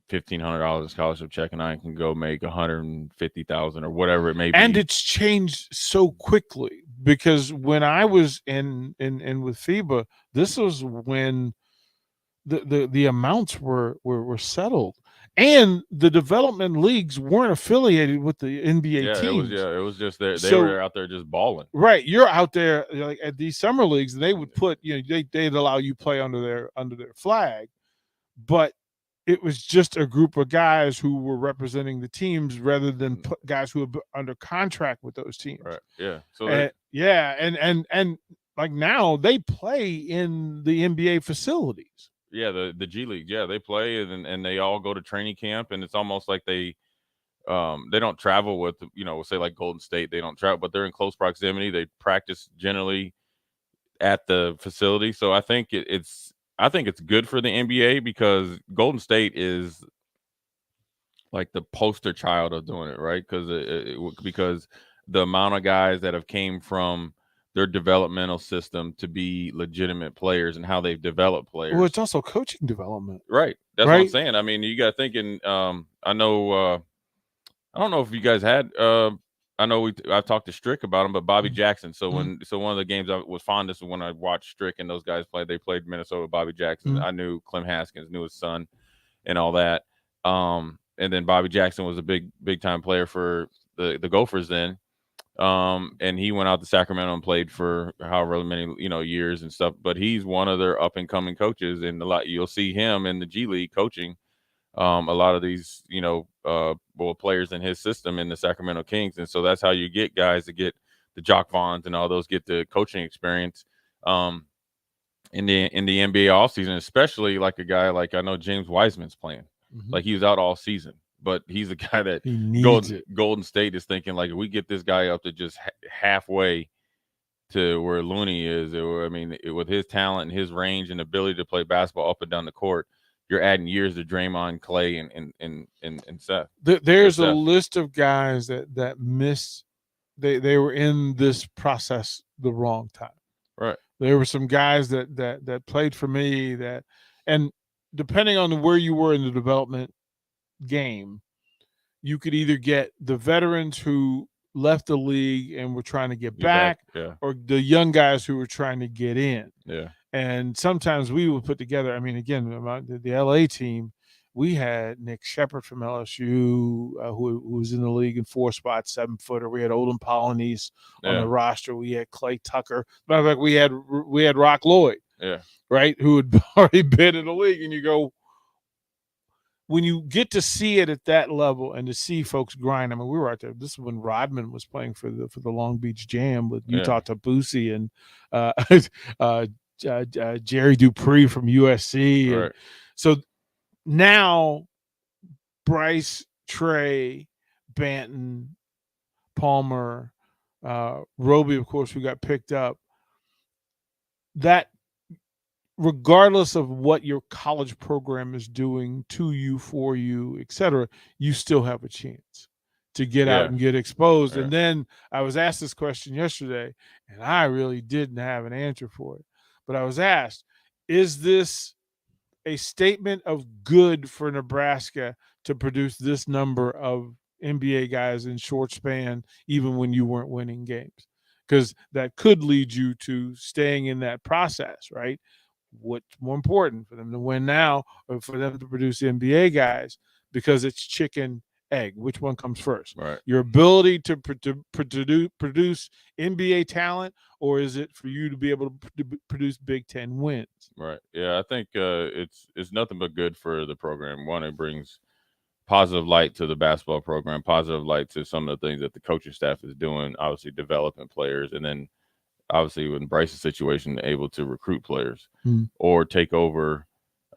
$1,500 scholarship check, and I can go make $150,000 or whatever it may be. And it's changed so quickly, because when I was in with FIBA, this was when the amounts were settled, and the development leagues weren't affiliated with the NBA teams. It was just they were out there just balling. Right, you're out there like at these summer leagues, and they would put they'd allow you play under their flag, but it was just a group of guys who were representing the teams rather than guys who were under contract with those teams. Right. Yeah. So and like now they play in the NBA facilities. Yeah, the G League. Yeah, they play and they all go to training camp, and it's almost like they don't travel with say like Golden State. They don't travel, but they're in close proximity. They practice generally at the facility. So I think it's good for the NBA, because Golden State is like the poster child of doing it, right? Because the amount of guys that have came from their developmental system to be legitimate players and how they've developed players. Well, it's also coaching development. Right. That's what I'm saying. I mean, you got thinking, I know, I don't know if you guys had, I know I talked to Strick about him, but Bobby Jackson. So one of the games I was fondest of when I watched Strick and those guys play, they played Minnesota. Bobby Jackson. I knew Clem Haskins, knew his son, and all that. And then Bobby Jackson was a big time player for the Gophers then. And he went out to Sacramento and played for however many years and stuff. But he's one of their up and coming coaches, and you'll see him in the G League coaching a lot of these players in his system in the Sacramento Kings. And so that's how you get guys to get the Jock Vaughns and all those, get the coaching experience in the NBA offseason, especially like a guy like, I know James Wiseman's playing. Like, he was out all season, but he's a guy that Golden State is thinking, like, if we get this guy up to just halfway to where Looney is, with his talent and his range and ability to play basketball up and down the court, you're adding years to Draymond, Clay, and Seth. There's a list of guys that missed. They were in this process the wrong time. Right. There were some guys that played for me and depending on where you were in the development game, you could either get the veterans who left the league and were trying to get back, or the young guys who were trying to get in. Yeah. And sometimes we would put together, again, the LA team, we had Nick Shepard from LSU, who was in the league in 4 spots, 7-footer. We had Olin Polynice on the roster. We had Clay Tucker. Matter of fact, we had Rock Lloyd, right, who had already been in the league. And you go, when you get to see it at that level and to see folks grind, we were out there. This is when Rodman was playing for the Long Beach Jam with Utah Tabusi and Jerry Dupree from USC. Right. And so now Bryce, Trey, Banton, Palmer, Roby, of course, who got picked up, that regardless of what your college program is doing to you, for you, etc., you still have a chance to get out and get exposed. And then I was asked this question yesterday, and I really didn't have an answer for it. But I was asked, is this a statement of good for Nebraska to produce this number of NBA guys in short span, even when you weren't winning games? Because that could lead you to staying in that process, right? What's more important, for them to win now or for them to produce NBA guys? Because it's chicken, egg. Which one comes first? Right. Your ability to produce NBA talent, or is it for you to be able to produce Big Ten wins? Right. Yeah, I think it's nothing but good for the program. One, it brings positive light to the basketball program, positive light to some of the things that the coaching staff is doing, obviously developing players, and then obviously with Bryce's situation, able to recruit players or take over,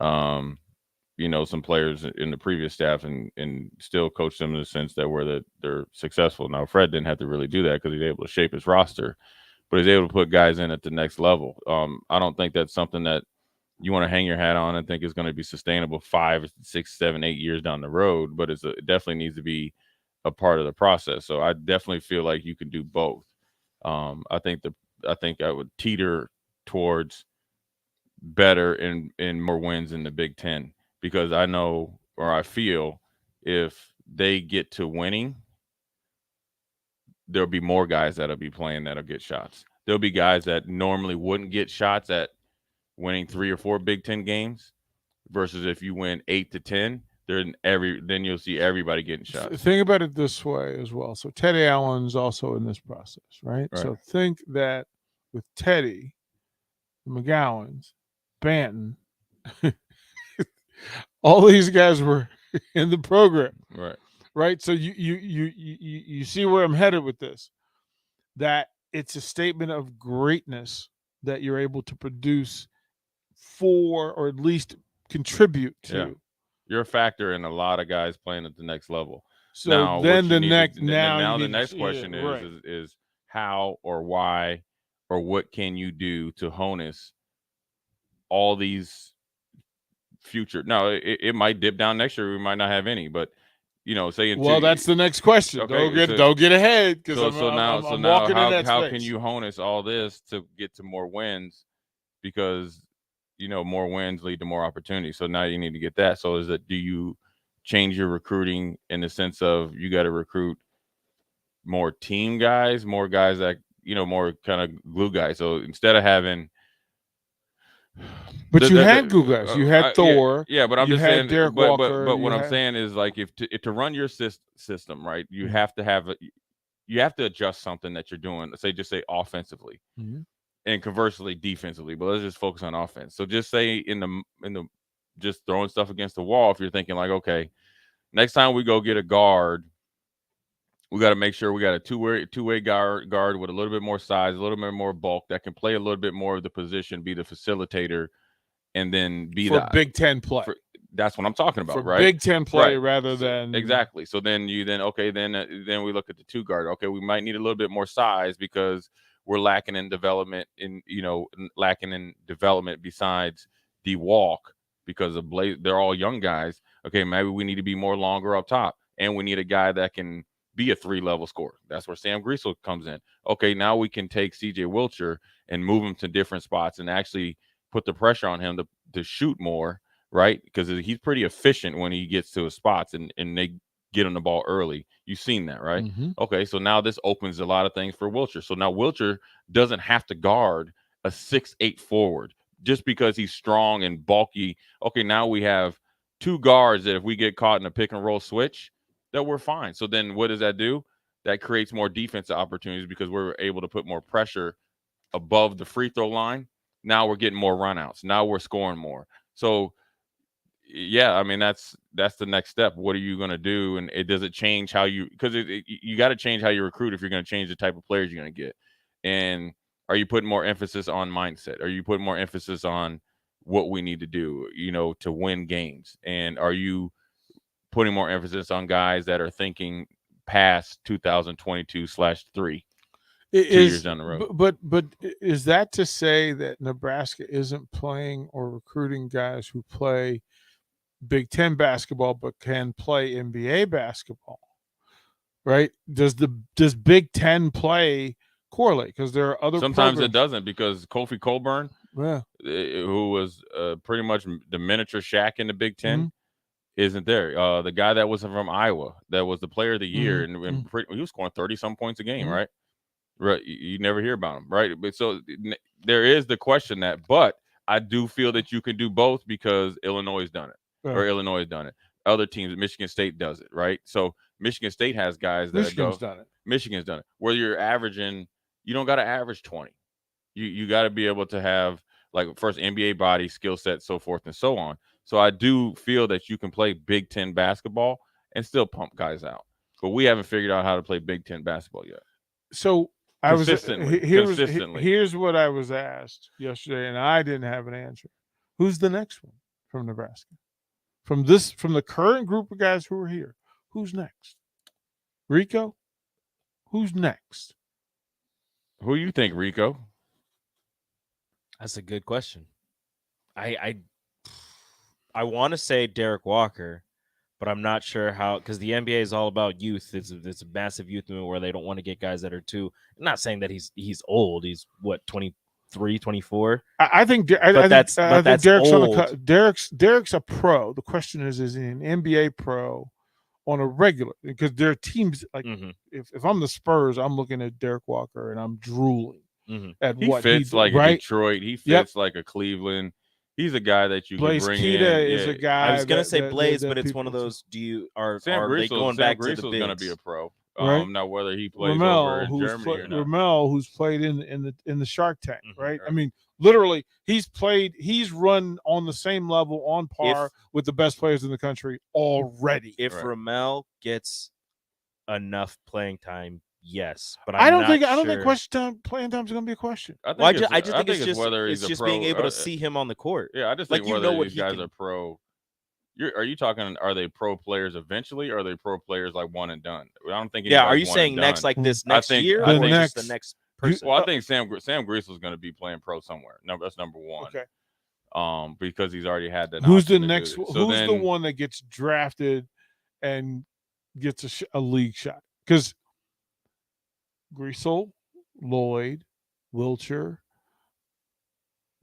some players in the previous staff and still coach them in the sense that where they're successful. Now, Fred didn't have to really do that because he's able to shape his roster, but he's able to put guys in at the next level. I don't think that's something that you want to hang your hat on and think is going to be sustainable 5, 6, 7, 8 years down the road, but it definitely needs to be a part of the process. So I definitely feel like you can do both. I think I would teeter towards better and more wins in the Big Ten, because I know, or I feel, if they get to winning, there'll be more guys that'll be playing that'll get shots. There'll be guys that normally wouldn't get shots at winning 3 or 4 Big Ten games, versus if you win 8 to 10, then you'll see everybody getting shots. Think about it this way as well. So Teddy Allen's also in this process, right? So think that with Teddy, McGowens, Banton, all these guys were in the program, right? So you see where I'm headed with this. That it's a statement of greatness that you're able to produce for, or at least contribute to. Yeah. You're a factor in a lot of guys playing at the next level. So now, then the next question is how or why or what can you do to harness all these future? Now, it might dip down next year. We might not have any, but say that's the next question. Okay, don't get ahead, because now walking in that how space. can you harness all this to get to more wins? Because more wins lead to more opportunity. So now you need to get that. So do you change your recruiting in the sense of you got to recruit more team guys, more guys that, more kind of glue guys. So instead of having, but you had glue guys. You had Thor. Yeah, but I'm just saying, Derek Walker, but what I'm saying is, like, if to run your system, right, you have to adjust something that you're doing. Just say offensively. And conversely defensively, but let's just focus on offense. So just say in the just throwing stuff against the wall, if you're thinking like, okay, next time we go get a guard, we got to make sure we got a two-way guard with a little bit more size, a little bit more bulk, that can play a little bit more of the position, be the facilitator, and then be for Big Ten play. That's what I'm talking about, for right? Big Ten play rather than exactly. So then we look at the 2 guard. Okay, we might need a little bit more size because we're lacking in development besides the walk, because of they're all young guys. Okay, maybe we need to be more longer up top, and we need a guy that can be a 3-level scorer. That's where Sam Griesel comes in. Okay, now we can take CJ Wilcher and move him to different spots and actually put the pressure on him to shoot more, right? Because he's pretty efficient when he gets to his spots and they get on the ball early. You've seen that, right? Okay, so now this opens a lot of things for Wilcher. So now Wilcher doesn't have to guard a 6'8" forward just because he's strong and bulky. Okay, now we have 2 guards that if we get caught in a pick and roll switch, that we're fine. So then what does that do? That creates more defensive opportunities because we're able to put more pressure above the free throw line. Now we're getting more runouts. Now we're scoring more. So yeah, I mean, that's the next step. What are you going to do? And does it change how you, because you got to change how you recruit if you're going to change the type of players you're going to get. And are you putting more emphasis on mindset? Are you putting more emphasis on what we need to do, to win games? And are you putting more emphasis on guys that are thinking past 2022/3, 2 years down the road? But is that to say that Nebraska isn't playing or recruiting guys who play Big Ten basketball but can play NBA basketball, right? Does Big Ten play correlate? Because there are other sometimes programs. it doesn't, because Kofi Cockburn, who was pretty much the miniature Shaq in the Big Ten, Mhm. isn't there. The guy that was from Iowa, that was the player of the year, Mhm. and he was scoring 30-some points a game, Mhm. right? Right. You never hear about him, right? But so there is the question that, but I do feel that you can do both because Illinois has done it, or Yeah. Illinois has done it. Other teams, Michigan State does it, right? So Michigan State has guys that Michigan's go. done it. Michigan's done it. Where you're averaging, you don't got to average 20. You got to be able to have like first NBA body, skill set, so forth and so on. So I do feel that you can play Big Ten basketball and still pump guys out. But we haven't figured out how to play Big Ten basketball yet. So I was Consistently. here's what I was asked yesterday, and I didn't have an answer. Who's the next one from Nebraska? From the current group of guys who are here, who's next? Rico? Who's next? Who you think, Rico? That's a good question. I want to say Derek Walker, but I'm not sure how, because the NBA is all about youth. It's a massive youth movement where they don't want to get guys that are too. I'm not saying that he's old. He's what, 23, 24. I think Derek's old. Derek's a pro. The question is he an NBA pro on a regular? Because there are teams like if I'm the Spurs, I'm looking at Derek Walker and I'm drooling at He what fits he like right? a Detroit. He fits like a Cleveland. He's a guy that you Blaze can bring Keita in. is a guy. I was gonna say that- Blaze, that but it's people- one of those. Are Sam they Griesel, going Sam back to the Griesel's bigs? going to be a pro. Right. Now whether he plays over in Germany or not. Ramel, who's played in the Shark Tank, right? I mean, literally, he's run on the same level, on par with the best players in the country already. If Ramel gets enough playing time, yes, but I don't think sure. playing time is going to be a question. I Well, think I just think it's just whether he's it's a just pro, being able to see him on the court. Yeah, I just Like, think you whether know what these he guys can- are pro. Are you talking? Are they pro players eventually, or are they pro players like one and done? I don't think. Yeah, are anybody's you one saying and next done. like this I next think- year, I or think- just the next person? Well, I think Sam Griesel is going to be playing pro somewhere. No, that's number one. Okay. Because he's already had that. Who's the option to do next? it. Who's So the then- one that gets drafted and gets a league shot? Because Griesel, Lloyd, Wilcher,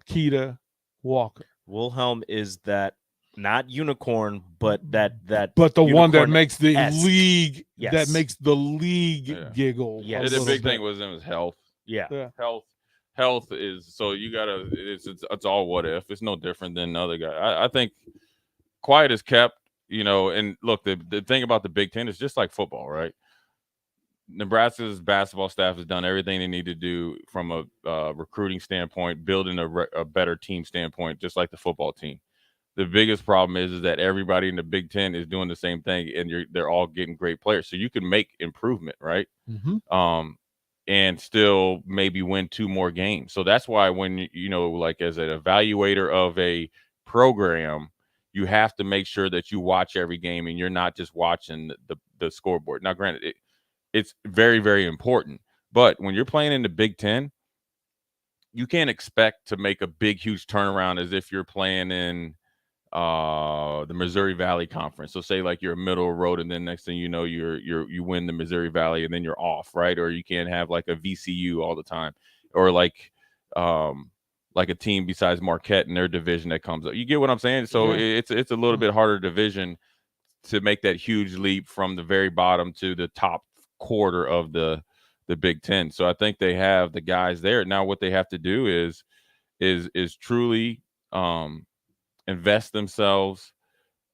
Keita, Walker. Wilhelm is that not unicorn, but that But the one that makes the unicorn-esque. league Yes. that makes the league giggle. Yes. a The little big bit. thing was him is health. Yeah. Health is so you gotta. It's all what if. It's no different than the other guy. I think quiet is kept. And look, the thing about the Big Ten is just like football, right? Nebraska's basketball staff has done everything they need to do from a recruiting standpoint, building a better team standpoint, just like the football team. The biggest problem is that everybody in the Big Ten is doing the same thing, and they're all getting great players. So you can make improvement, right? And still maybe win 2 more games. So that's why when like as an evaluator of a program, you have to make sure that you watch every game and you're not just watching the scoreboard. Now, granted, it's very, very important. But when you're playing in the Big Ten, you can't expect to make a big, huge turnaround as if you're playing in the Missouri Valley Conference. So say like you're a middle of the road, and then next thing you know, you win the Missouri Valley, and then you're off, right? Or you can't have like a VCU all the time, or like a team besides Marquette in their division that comes up. You get what I'm saying? So it's a little bit harder division to make that huge leap from the very bottom to the top quarter of the Big Ten. So I think they have the guys there. Now what they have to do is truly invest themselves.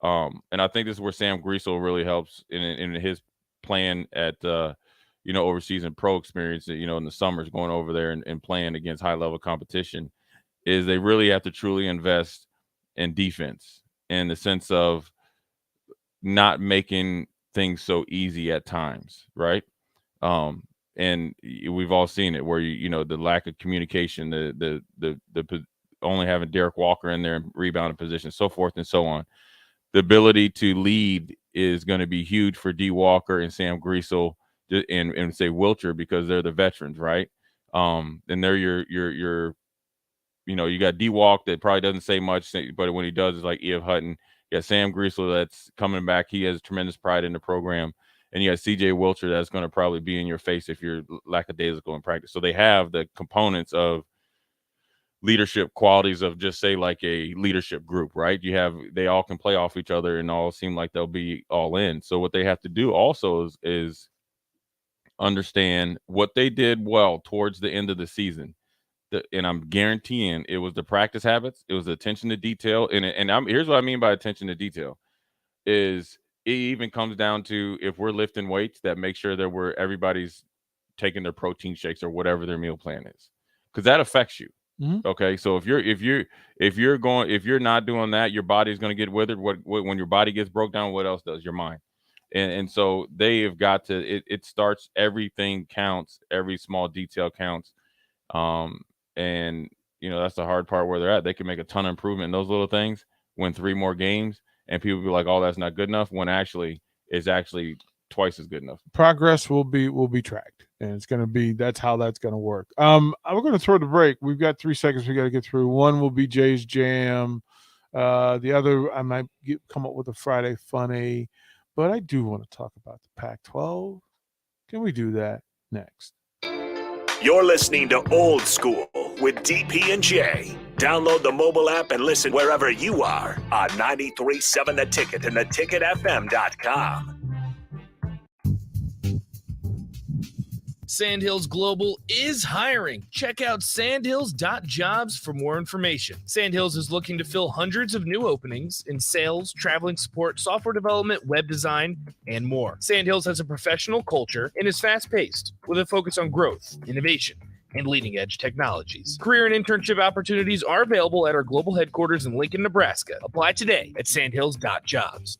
And I think this is where Sam Griesel really helps in his plan at overseas and pro experience, in the summers going over there and playing against high level competition, is they really have to truly invest in defense in the sense of not making things so easy at times, right? And we've all seen it where the lack of communication, the only having Derek Walker in there in rebounding position, so forth and so on. The ability to lead is going to be huge for D. Walker and Sam Griesel and say Wilcher, because they're the veterans, right? And they're your you got D. Walk that probably doesn't say much, but when he does, it's like E.F. Hutton. You got Sam Griesel that's coming back. He has tremendous pride in the program. And you got C.J. Wilcher that's going to probably be in your face if you're lackadaisical in practice. So they have the components of leadership qualities of just say like a leadership group, right? They all can play off each other and all seem like they'll be all in. So what they have to do also is understand what they did well towards the end of the season. And I'm guaranteeing it was the practice habits, it was the attention to detail. Here's what I mean by attention to detail is it even comes down to if we're lifting weights, that make sure that everybody's taking their protein shakes or whatever their meal plan is, because that affects you. Okay, so if you're not doing that, your body's going to get withered. When your body gets broke down, what else does? Your mind. And so they have got to. It starts. Everything counts. Every small detail counts. And that's the hard part where they're at. They can make a ton of improvement in those little things. Win 3 more games, and people be like, "Oh, that's not good enough." When actually, it's actually twice as good enough. Progress will be tracked, and it's going to be that's how that's going to work. I'm going to throw the break. We've got 3 seconds we got to get through. One will be Jay's Jam. The other I might come up with a Friday Funny, but I do want to talk about the Pac-12. Can we do that next? You're listening to Old School with DP and J. Download the mobile app and listen wherever you are on 93.7 The Ticket and theticketfm.com. Sandhills Global is hiring. Check out sandhills.jobs for more information. Sandhills is looking to fill hundreds of new openings in sales, traveling support, software development, web design, and more. Sandhills has a professional culture and is fast-paced with a focus on growth, innovation, and leading-edge technologies. Career and internship opportunities are available at our global headquarters in Lincoln, Nebraska. Apply today at sandhills.jobs.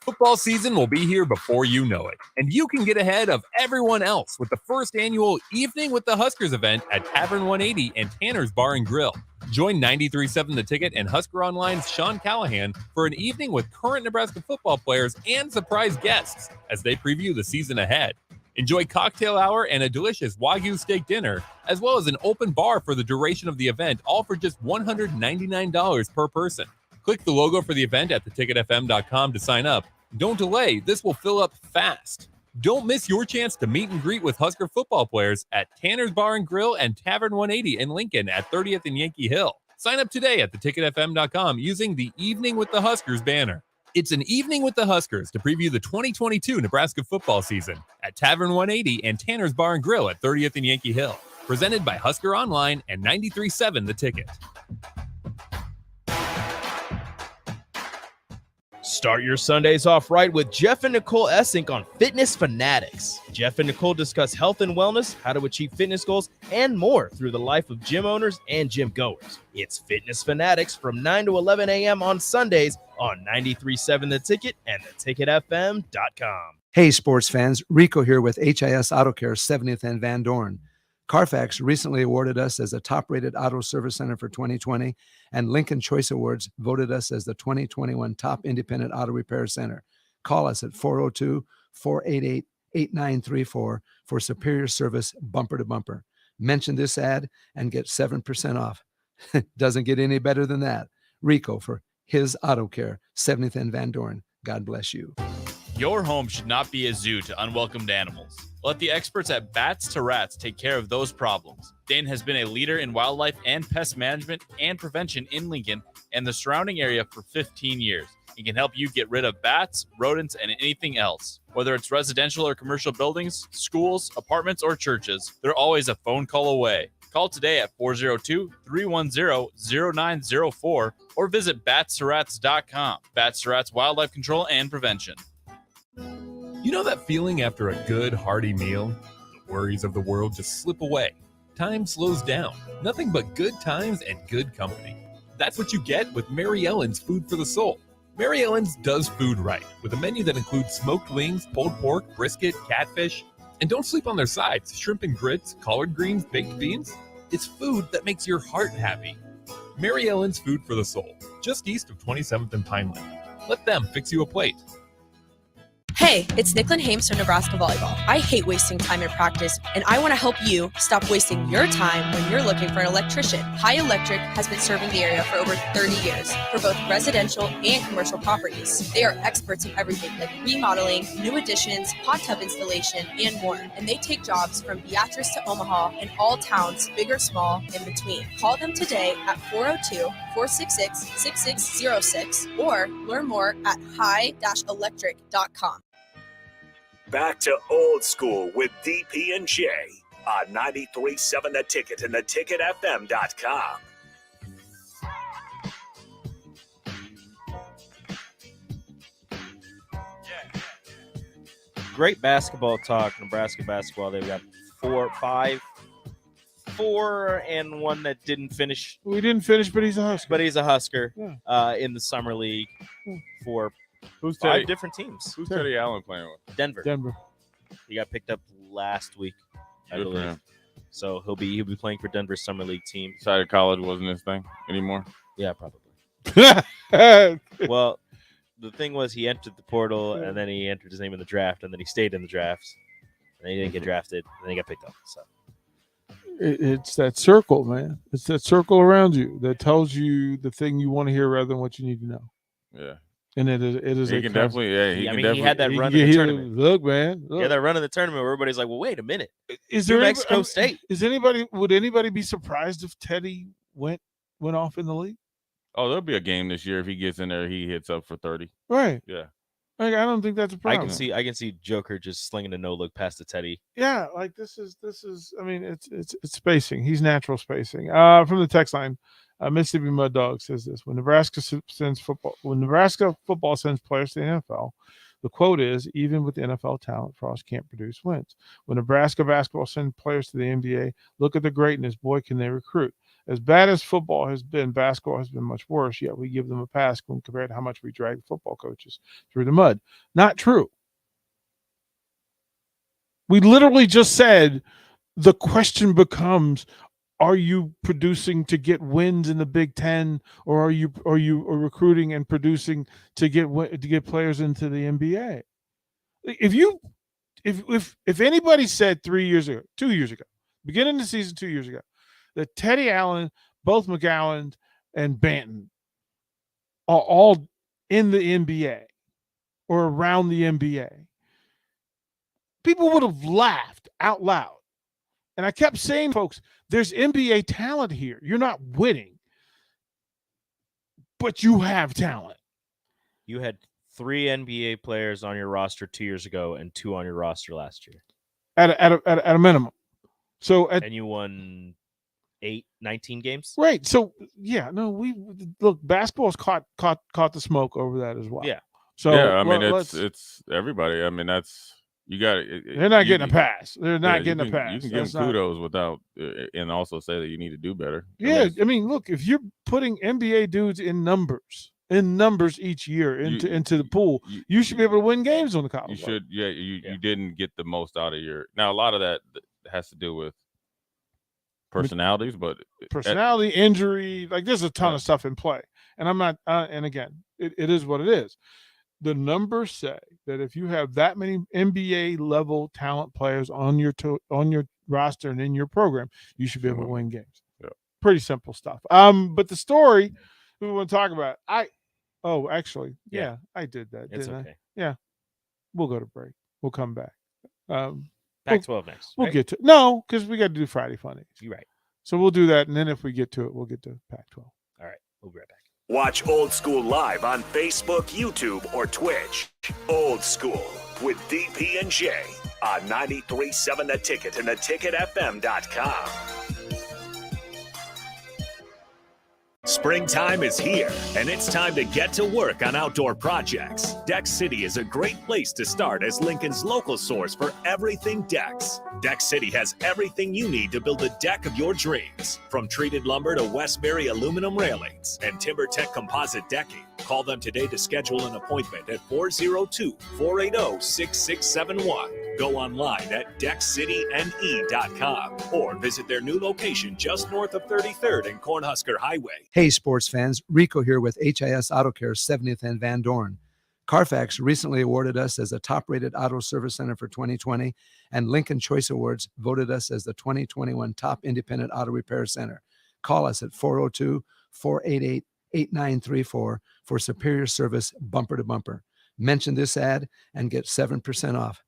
Football season will be here before you know it, and you can get ahead of everyone else with the first annual Evening with the Huskers event at Tavern 180 and Tanner's Bar and Grill. Join 93.7 The Ticket and Husker Online's Sean Callahan for an evening with current Nebraska football players and surprise guests as they preview the season ahead. Enjoy cocktail hour and a delicious Wagyu steak dinner, as well as an open bar for the duration of the event, all for just $199 per person. Click the logo for the event at theticketfm.com to sign up. Don't delay, this will fill up fast. Don't miss your chance to meet and greet with Husker football players at Tanner's Bar and Grill and Tavern 180 in Lincoln at 30th and Yankee Hill. Sign up today at theticketfm.com using the Evening with the Huskers banner. It's an evening with the Huskers to preview the 2022 Nebraska football season at Tavern 180 and Tanner's Bar and Grill at 30th and Yankee Hill. Presented by Husker Online and 93.7 The Ticket. Start your Sundays off right with Jeff and Nicole Essink on Fitness Fanatics. Jeff and Nicole discuss health and wellness, how to achieve fitness goals, and more through the life of gym owners and gym goers. It's Fitness Fanatics from 9 to 11 a.m. on Sundays on 93.7 The Ticket and theticketfm.com. Hey, sports fans. Rico here with HIS Auto Care 70th and Van Dorn. Carfax recently awarded us as a top-rated auto service center for 2020, and Lincoln Choice Awards voted us as the 2021 top independent auto repair center. Call us at 402-488-8934 for superior service bumper to bumper. Mention this ad and get 7% off. Doesn't get any better than that. Rico for his Auto Care, 70th and Van Dorn. God bless you. Your home should not be a zoo to unwelcomed animals. Let the experts at Bats to Rats take care of those problems. Dane has been a leader in wildlife and pest management and prevention in Lincoln and the surrounding area for 15 years. He can help you get rid of bats, rodents, and anything else. Whether it's residential or commercial buildings, schools, apartments, or churches, they're always a phone call away. Call today at 402-310-0904 or visit batstoRats.com. Bats to Rats Wildlife Control and Prevention. You know that feeling after a good, hearty meal? The worries of the world just slip away. Time slows down. Nothing but good times and good company. That's what you get with Mary Ellen's Food for the Soul. Mary Ellen's does food right, with a menu that includes smoked wings, pulled pork, brisket, catfish. And don't sleep on their sides, shrimp and grits, collard greens, baked beans. It's food that makes your heart happy. Mary Ellen's Food for the Soul, just east of 27th and Pineland. Let them fix you a plate. Hey, Hey, it's Nicklin Hames from Nebraska Volleyball. I hate wasting time in practice, and I want to help you stop wasting your time when you're looking for an electrician. High Electric has been serving the area for over 30 years for both residential and commercial properties. They are experts in everything like remodeling, new additions, hot tub installation, and more. And they take jobs from Beatrice to Omaha and all towns, big or small, in between. Call them today at 402-466-6606 or learn more at high-electric.com. Back to Old School with DP and J on 93.7 The Ticket and theticketfm.com. Great basketball talk, Nebraska basketball. They've got 4 and one that didn't finish. We didn't finish, but he's a Husker. In the summer league for Who's 5 Teddy? different teams. Who's Teddy Allen playing with? Denver. Denver. He got picked up last week, I Good for believe. him. So he'll be playing for Denver's summer league team. Decided college wasn't his thing anymore. Yeah, probably. Well, the thing was he entered the portal and then he entered his name in the draft and then he stayed in the drafts and then he didn't get drafted and then he got picked up. So It's that circle, man. It's that circle around you that tells you the thing you want to hear rather than what you need to know. Yeah. And it is. He a can constant- definitely, yeah. He I can mean, definitely. he had that run You in the hear- tournament. Look, man. Yeah, that run in the tournament where everybody's like, well, wait a minute. Is New there Mexico State. Would anybody be surprised if Teddy went off in the league? Oh, there'll be a game this year if he gets in there. He hits up for 30. Right. Yeah. Like, I don't think that's a I problem. can see Joker just slinging a no look past to Teddy. Yeah, like this is. I mean, it's spacing. He's natural spacing. From the text line, Mississippi Mud Dog says this: when Nebraska football sends players to the NFL, the quote is, "Even with the NFL talent, Frost can't produce wins." When Nebraska basketball sends players to the NBA, look at the greatness. Boy, can they recruit! As bad as football has been, basketball has been much worse. Yet we give them a pass when compared to how much we drag football coaches through the mud. Not true. We literally just said the question becomes, are you producing to get wins in the Big Ten, or are you recruiting and producing to get players into the NBA? If anybody said 2 years ago, beginning of the season 2 years ago, that Teddy Allen, both McGowan and Banton are all in the NBA or around the NBA, people would have laughed out loud. And I kept saying, folks, there's NBA talent here. You're not winning, but you have talent. You had 3 NBA players on your roster 2 years ago and 2 on your roster last year. At a minimum. And you won 19 games. Right. So yeah, no, we look, basketball's caught the smoke over that as well. Yeah. So yeah, I mean, it's everybody. I mean, that's, you got it. They're not getting a pass. They're not getting a pass. You can give them kudos without, and also say that you need to do better. Yeah, I mean, look, if you're putting NBA dudes in numbers each year into the pool, you should be able to win games on the college. You should. Yeah, you didn't get the most out of your. Now a lot of that has to do with personalities, but personality, injury, like there's a ton of stuff in play. And I'm not. And again, it is what it is. The numbers say that if you have that many NBA level talent players on your roster and in your program, you should be able to win games. Yeah. Pretty simple stuff. But the story we want to talk about, I did that. It's didn't okay. I? Yeah. We'll go to break. We'll come back. Pac-12 next. We'll right? get to because we got to do Friday Funnies. You're right. So we'll do that, and then if we get to it, we'll get to Pac-12. All right. We'll be right back. Watch Old School live on Facebook, YouTube, or Twitch. Old School with DP and J on 93.7 The Ticket and theticketfm.com. Springtime is here, and it's time to get to work on outdoor projects. Deck City is a great place to start as Lincoln's local source for everything decks. Deck City has everything you need to build the deck of your dreams, from treated lumber to Westbury aluminum railings and TimberTech composite decking. Call them today to schedule an appointment at 402-480-6671. Go online at deckcityne.com or visit their new location just north of 33rd and Cornhusker Highway. Hey, sports fans. Rico here with HIS Auto Care 70th and Van Dorn. Carfax recently awarded us as a top-rated auto service center for 2020, and Lincoln Choice Awards voted us as the 2021 top independent auto repair center. Call us at 402-488-8934 for superior service bumper to bumper. Mention this ad and get 7% off.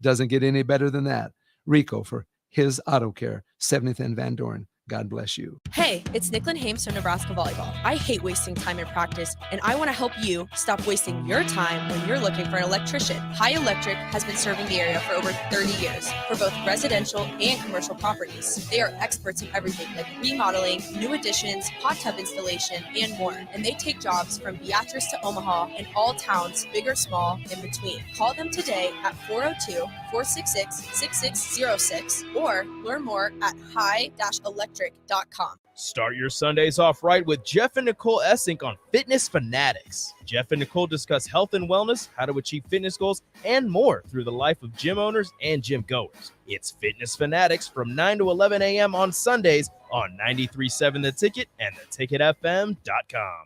Doesn't get any better than that. Rico for his Auto Care, 70th and Van Dorn. God bless you. Hey, it's Nicklin Hames from Nebraska Volleyball. I hate wasting time in practice, and I want to help you stop wasting your time when you're looking for an electrician. High Electric has been serving the area for over 30 years for both residential and commercial properties. They are experts in everything like remodeling, new additions, hot tub installation, and more. And they take jobs from Beatrice to Omaha and all towns, big or small, in between. Call them today at 402-466-6606 or learn more at high-electric.com. Start your Sundays off right with Jeff and Nicole Essink on Fitness Fanatics. Jeff and Nicole discuss health and wellness, how to achieve fitness goals, and more through the life of gym owners and gym goers. It's Fitness Fanatics from 9 to 11 a.m. on Sundays on 93.7 The Ticket and theticketfm.com.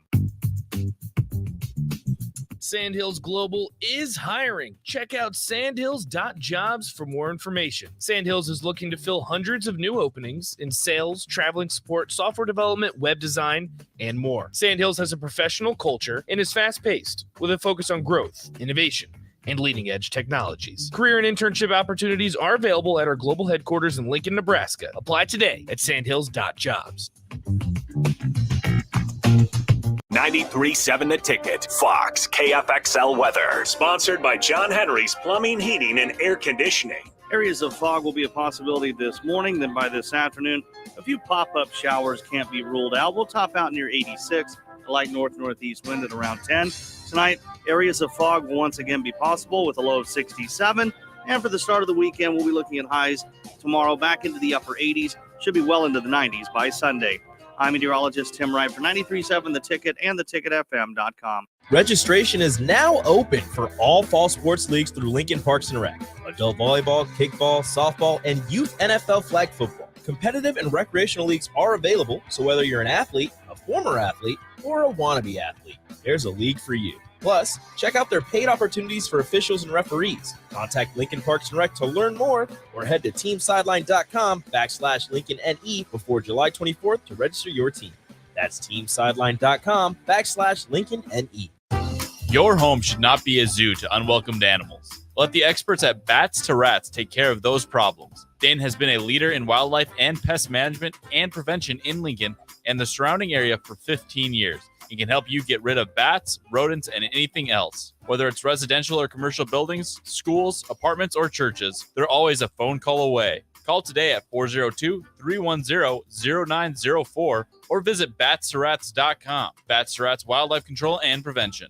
Sandhills Global is hiring. Check out sandhills.jobs for more information. Sandhills is looking to fill hundreds of new openings in sales, traveling support, software development, web design, and more. Sandhills has a professional culture and is fast-paced with a focus on growth, innovation, and leading-edge technologies. Career and internship opportunities are available at our global headquarters in Lincoln, Nebraska. Apply today at sandhills.jobs. 93.7 The Ticket, Fox, KFXL weather. Sponsored by John Henry's Plumbing, Heating, and Air Conditioning. Areas of fog will be a possibility this morning. Then by this afternoon, a few pop-up showers can't be ruled out. We'll top out near 86, a light north-northeast wind at around 10. Tonight, areas of fog will once again be possible with a low of 67. And for the start of the weekend, we'll be looking at highs tomorrow back into the upper 80s. Should be well into the 90s by Sunday. I'm meteorologist Tim Wright for 93.7 The Ticket and theticketfm.com. Registration is now open for all fall sports leagues through Lincoln Parks and Rec. Adult volleyball, kickball, softball, and youth NFL flag football. Competitive and recreational leagues are available, so whether you're an athlete, a former athlete, or a wannabe athlete, there's a league for you. Plus, check out their paid opportunities for officials and referees. Contact Lincoln Parks and Rec to learn more or head to teamsideline.com/LincolnNE before July 24th to register your team. That's teamsideline.com/LincolnNE. Your home should not be a zoo to unwelcomed animals. Let the experts at Bats to Rats take care of those problems. Dane has been a leader in wildlife and pest management and prevention in Lincoln and the surrounding area for 15 years. He can help you get rid of bats, rodents, and anything else. Whether it's residential or commercial buildings, schools, apartments, or churches, they're always a phone call away. Call today at 402-310-0904 or visit batsterats.com. Bats to Rats Wildlife Control and Prevention.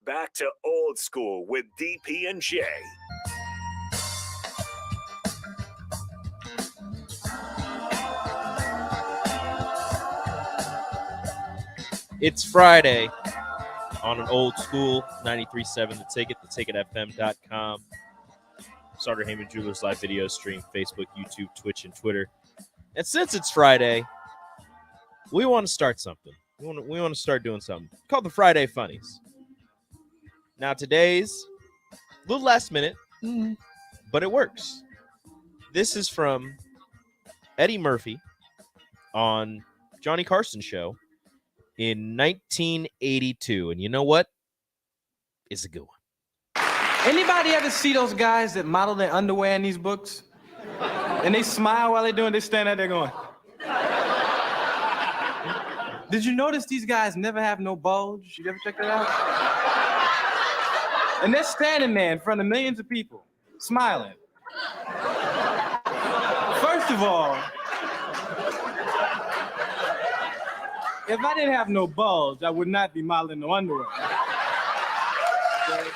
Back to old school with DP and J. It's Friday on an old school 93.7 The Ticket, theticketfm.com. Starter Heyman Jewelers live video stream, Facebook, YouTube, Twitch, and Twitter. And since it's Friday, we want to start something. We want to start doing something called the Friday Funnies. Now today's a little last minute, but it works. This is from Eddie Murphy on Johnny Carson's show in 1982. And you know what? It's a good one. Anybody ever see those guys that model their underwear in these books? And they smile while they're doing it, they stand out there going. Did you notice these guys never have no bulge? You ever check that out? And they're standing there in front of millions of people, smiling. First of all, if I didn't have no bulge, I would not be modeling no underwear. Okay?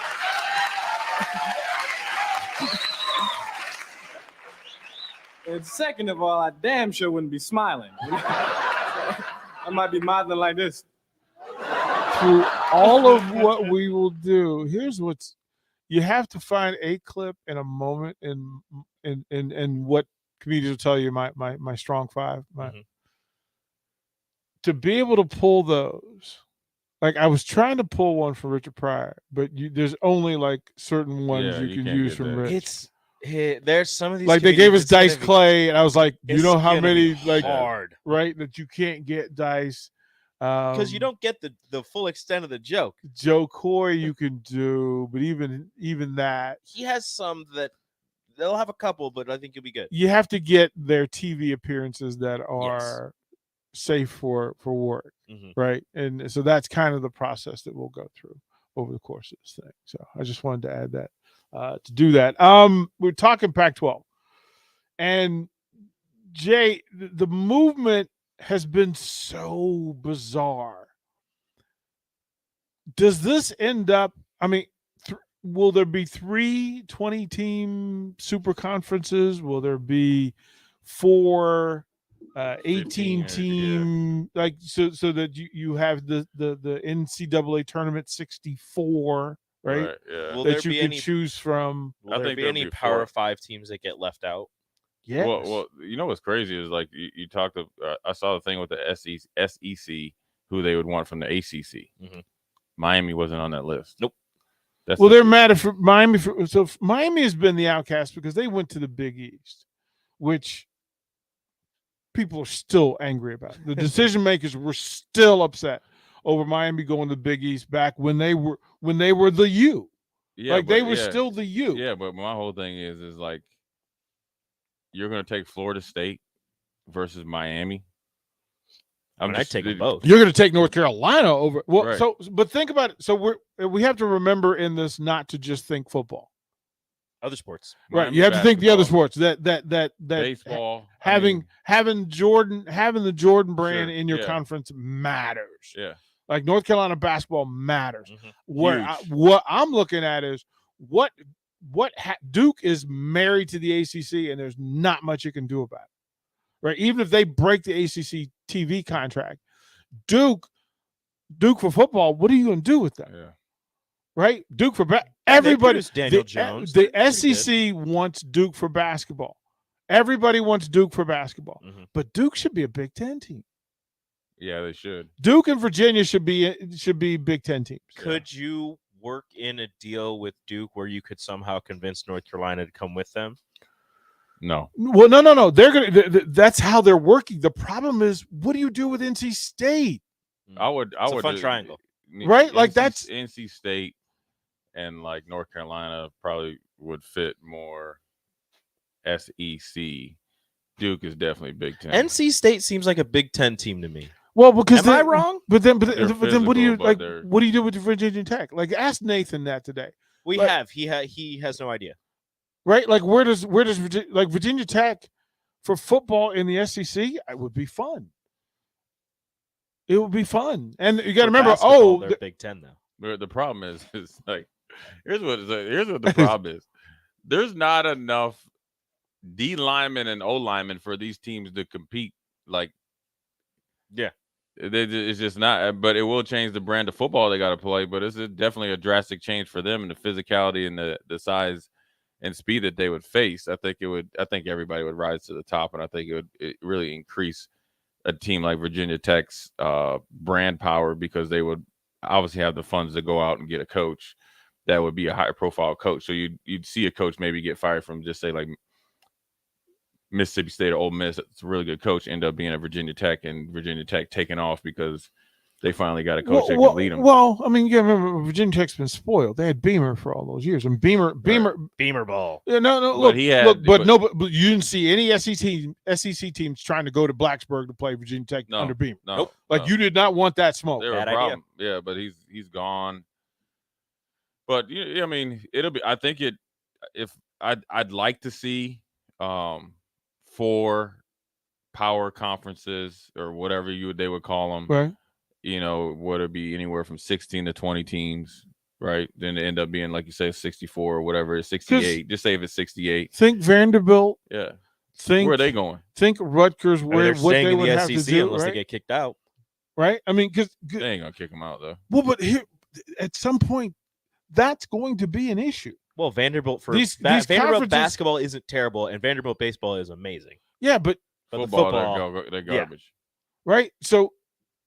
And second of all, I damn sure wouldn't be smiling. I might be modeling like this. Through all of what we will do, here's what's you have to find a clip and a moment in what comedians will tell you my strong five. To be able to pull those Like I was trying to pull one from Richard Pryor, but there's only like certain ones Yeah, you you can can't use get from that. Rich. There's some of these Like they gave us comedians, it's gonna Dice be- Clay, and I was like, you it's know how gonna be many like hard right that you can't get Dice because you don't get the full extent of the joke. Joe Coy you can do, but even that He has some that they'll have a couple, but I think you'll be good. you have to get their TV appearances that are safe for work, Mhm. right? And so that's kind of the process that we'll go through over the course of this thing. So I just wanted to add that to do that. We're talking Pac-12, and Jay, the movement has been so bizarre. Does this end up? I mean, will there be 3 20-team super conferences? Will there be 4 18-team like so that you have the NCAA tournament 64, right? Yeah. Will that there you be can any- choose from. Will there be any Power 5 teams that get left out? Yes. Well, you know what's crazy is like you talked. I saw the thing with the SEC, who they would want from the ACC. Mhm. Miami wasn't on that list. Nope. That's Well, they're mad at Miami. So Miami has been the outcast because they went to the Big East, which people are still angry about. The decision makers were still upset over Miami going to the Big East back when they were the U. Yeah, like they but- were yeah. still the U. Yeah, but my whole thing is like you're going to take Florida State versus Miami. I'd take them both. You're going to take North Carolina over. Well, Right. but think about it. So we have to remember in this not to just think football. Other sports. Right, Miami you have to think the other basketball, sports that baseball. having the Jordan brand Sure, in your yeah. conference matters. Yeah. Like North Carolina basketball matters. Mhm. What I'm looking at is Duke is married to the ACC, and there's not much you can do about it. Right, even if they break the ACC TV contract, Duke for football, what are you going to do with that? Yeah. Right, Duke for everybody. produced Daniel the, Jones. The They're pretty SEC wants Duke for basketball. Everybody wants Duke for basketball, Mhm. but Duke should be a Big Ten team. Yeah, they should. Duke and Virginia should be Big Ten teams. Could you work in a deal with Duke where you could somehow convince North Carolina to come with them? No. Well, no. They're gonna. That's how they're working. The problem is, what do you do with NC State? I would. It's a fun triangle. Right? Like, that's- NC State and like North Carolina probably would fit more. SEC. Duke is definitely Big Ten. NC State seems like a Big Ten team to me. Well, because Am I wrong? But then They're what do you physical, but like? they're- What do you do with Virginia Tech? Like, ask Nathan that today. We Like- have. He has no idea. Right? Like, where does Virginia Tech for football in the SEC? It would be fun. It would be fun, and you got to For remember. basketball, they're Big Ten though. But the problem is like here's what the problem is. There's not enough D linemen and O linemen for these teams to compete. Like, yeah, it's just not. But it will change the brand of football they got to play. But it's definitely a drastic change for them and the physicality and the size and speed that they would face. I think everybody would rise to the top, and I think it would really increase a team like Virginia Tech's brand power because they would obviously have the funds to go out and get a coach that would be a high profile coach. So you'd see a coach maybe get fired from just say like Mississippi State or Ole Miss. It's a really good coach, end up being at Virginia Tech, and Virginia Tech taking off because they finally got a coach that can lead them. Well, I mean, you got to remember Virginia Tech's been spoiled. They had Beamer for all those years, and Beamer. Beamer ball. Yeah, no. But Look, he had- but you didn't see any SEC teams trying to go to Blacksburg to play Virginia Tech No, under Beamer. no, Nope. Like no. you did not want that smoke. They were a Bad idea. problem. Yeah, but he's gone. But I mean, it'll be. I think it. If I'd like to see 4 power conferences or whatever they would call them. Right. Would it be anywhere from 16 to 20 teams? Right. Then it end up being like you say 64 or whatever. 68. Just say if it's 68. Think Vanderbilt. Yeah. Think Where are they going? Think Rutgers. I mean, Where they're what staying they in would the have SEC to do, unless right? they get kicked out. Right. I mean, because They ain't gonna kick them out though. well, but here at some point, that's going to be an issue. Well, Vanderbilt These Vanderbilt conferences- basketball isn't terrible, and Vanderbilt baseball is amazing. Yeah, but But the Football, football, they're yeah. garbage. right. So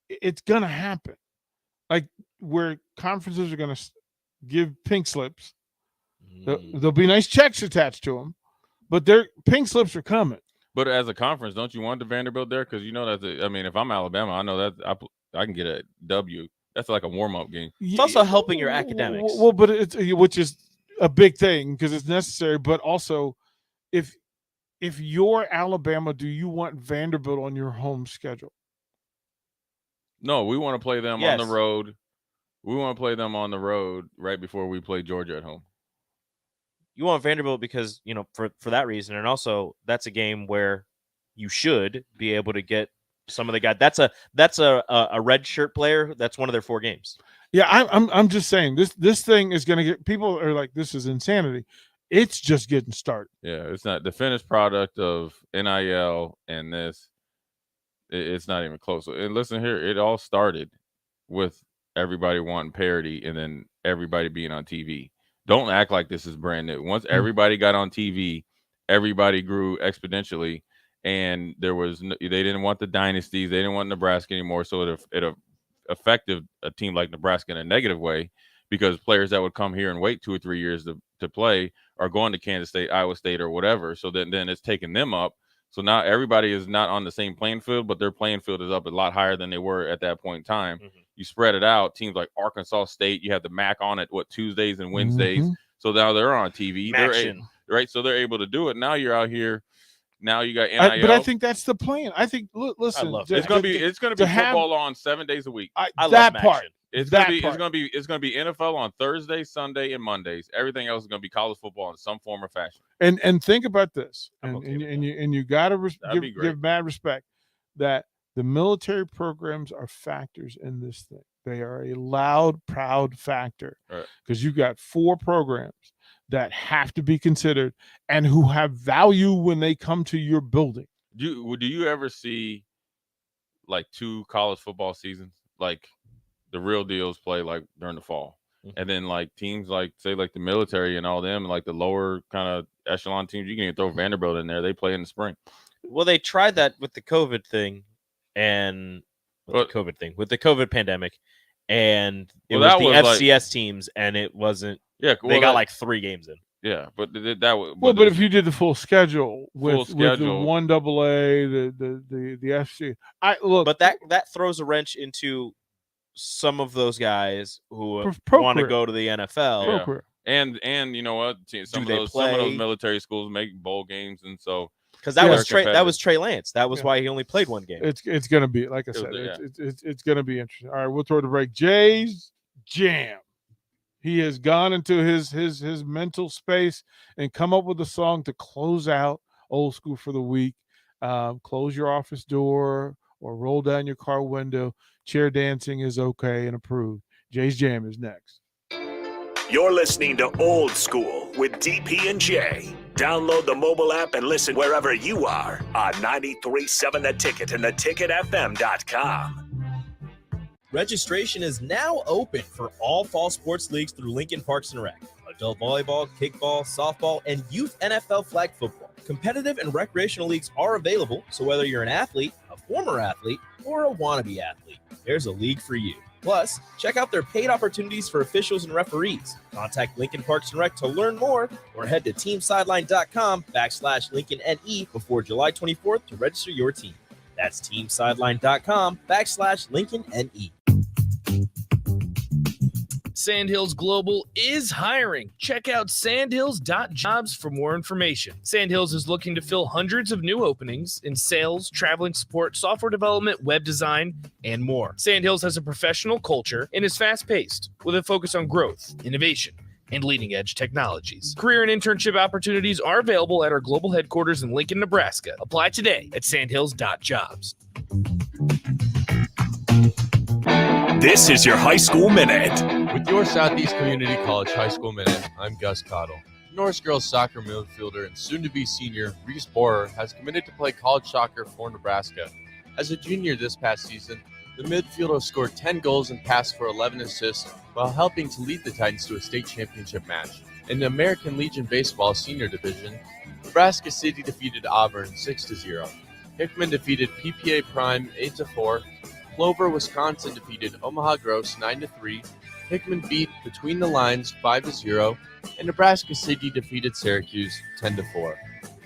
it's gonna happen. like where conferences are going to give pink slips. There'll be nice checks attached to them, but their pink slips are coming. But as a conference, don't you want the Vanderbilt there? Because you know that. I mean, if I'm Alabama, I know that I can get a W. That's like a warm-up game. It's also helping your academics. Well, but it's which is a big thing because it's necessary. But also, if you're Alabama, do you want Vanderbilt on your home schedule? No, we want to play them Yes. on the road. We want to play them on the road right before we play Georgia at home. You want Vanderbilt because, you know, for that reason. And also that's a game where you should be able to get some of the guys. That's a red shirt player. That's one of their 4 games. Yeah, I'm just saying this thing is going to get people are like, this is insanity. It's just getting started. Yeah, it's not the finished product of NIL and this. It's not even close. And listen here, it all started with everybody wanting parity and then everybody being on TV. Don't act like this is brand new. Once everybody got on TV, everybody grew exponentially, and they didn't want the dynasties. They didn't want Nebraska anymore, so it affected a team like Nebraska in a negative way because players that would come here and wait 2 or 3 years to play are going to Kansas State, Iowa State, or whatever. So then it's taking them up. So now everybody is not on the same playing field, but their playing field is up a lot higher than they were at that point in time. You spread it out. Teams like Arkansas State, you have the MAC on it, Tuesdays and Wednesdays. So now they're on TV. Right? So they're able to do it. Now you're out here. Now you got NIL. But I think that's the plan. I think, listen. It's going to be football on 7 days a week. I love that Mac part. Shit. It's going to be NFL on Thursday, Sunday, and Mondays. Everything else is going to be college football in some form or fashion. And think about this, I'm okay with and you got to be great. give mad respect that the military programs are factors in this thing. They are a loud, proud factor because you got 4 programs that have to be considered and who have value when they come to your building. Do you ever see like 2 college football seasons, like the real deals play like during the fall, and then like teams like say like the military and all them, like the lower kind of echelon teams, you can even throw Vanderbilt in there. They play in the spring. Well, they tried that with the COVID thing and with the COVID pandemic, and it was the FCS teams, and it wasn't. Yeah, they got like 3 games in. Yeah, but that was but if you did the full schedule with the 1AA, the FC, but that throws a wrench into some of those guys who want to go to the NFL. Yeah. And you know what? Some of those military schools make bowl games, and so because that was Trey Lance. That was why he only played 1 game. It's going to be like I said. It's going to be interesting. All right, we'll throw the break. Jay's Jam. He has gone into his mental space and come up with a song to close out Old School for the week. Close your office door or roll down your car window. Chair dancing is okay and approved. Jay's Jam is next. You're listening to Old School with DP and J. Download the mobile app and listen wherever you are on 93.7 The Ticket and theticketfm.com. Registration is now open for all fall sports leagues through Lincoln Parks and Rec. Adult volleyball, kickball, softball, and youth NFL flag football. Competitive and recreational leagues are available, so whether you're an athlete, a former athlete, or a wannabe athlete, there's a league for you. Plus, check out their paid opportunities for officials and referees. Contact Lincoln Parks and Rec to learn more, or head to teamsideline.com/LincolnNE before July 24th to register your team. That's teamsideline.com/LincolnNE. Sandhills Global is hiring. Check out sandhills.jobs for more information. Sandhills is looking to fill hundreds of new openings in sales, traveling support, software development, web design, and more. Sandhills has a professional culture and is fast-paced with a focus on growth, innovation, and leading-edge technologies. Career and internship opportunities are available at our global headquarters in Lincoln, Nebraska. Apply today at sandhills.jobs. This is your High School Minute. With your Southeast Community College High School Minute, I'm Gus Cottle. Norris girls soccer midfielder and soon-to-be senior Reese Borer has committed to play college soccer for Nebraska. As a junior this past season, the midfielder scored 10 goals and passed for 11 assists while helping to lead the Titans to a state championship match. In the American Legion Baseball Senior Division, Nebraska City defeated Auburn 6-0. Hickman defeated PPA Prime 8-4. Plover, Wisconsin defeated Omaha Gross 9-3. Hickman beat Between the Lines 5-0, and Nebraska City defeated Syracuse 10-4.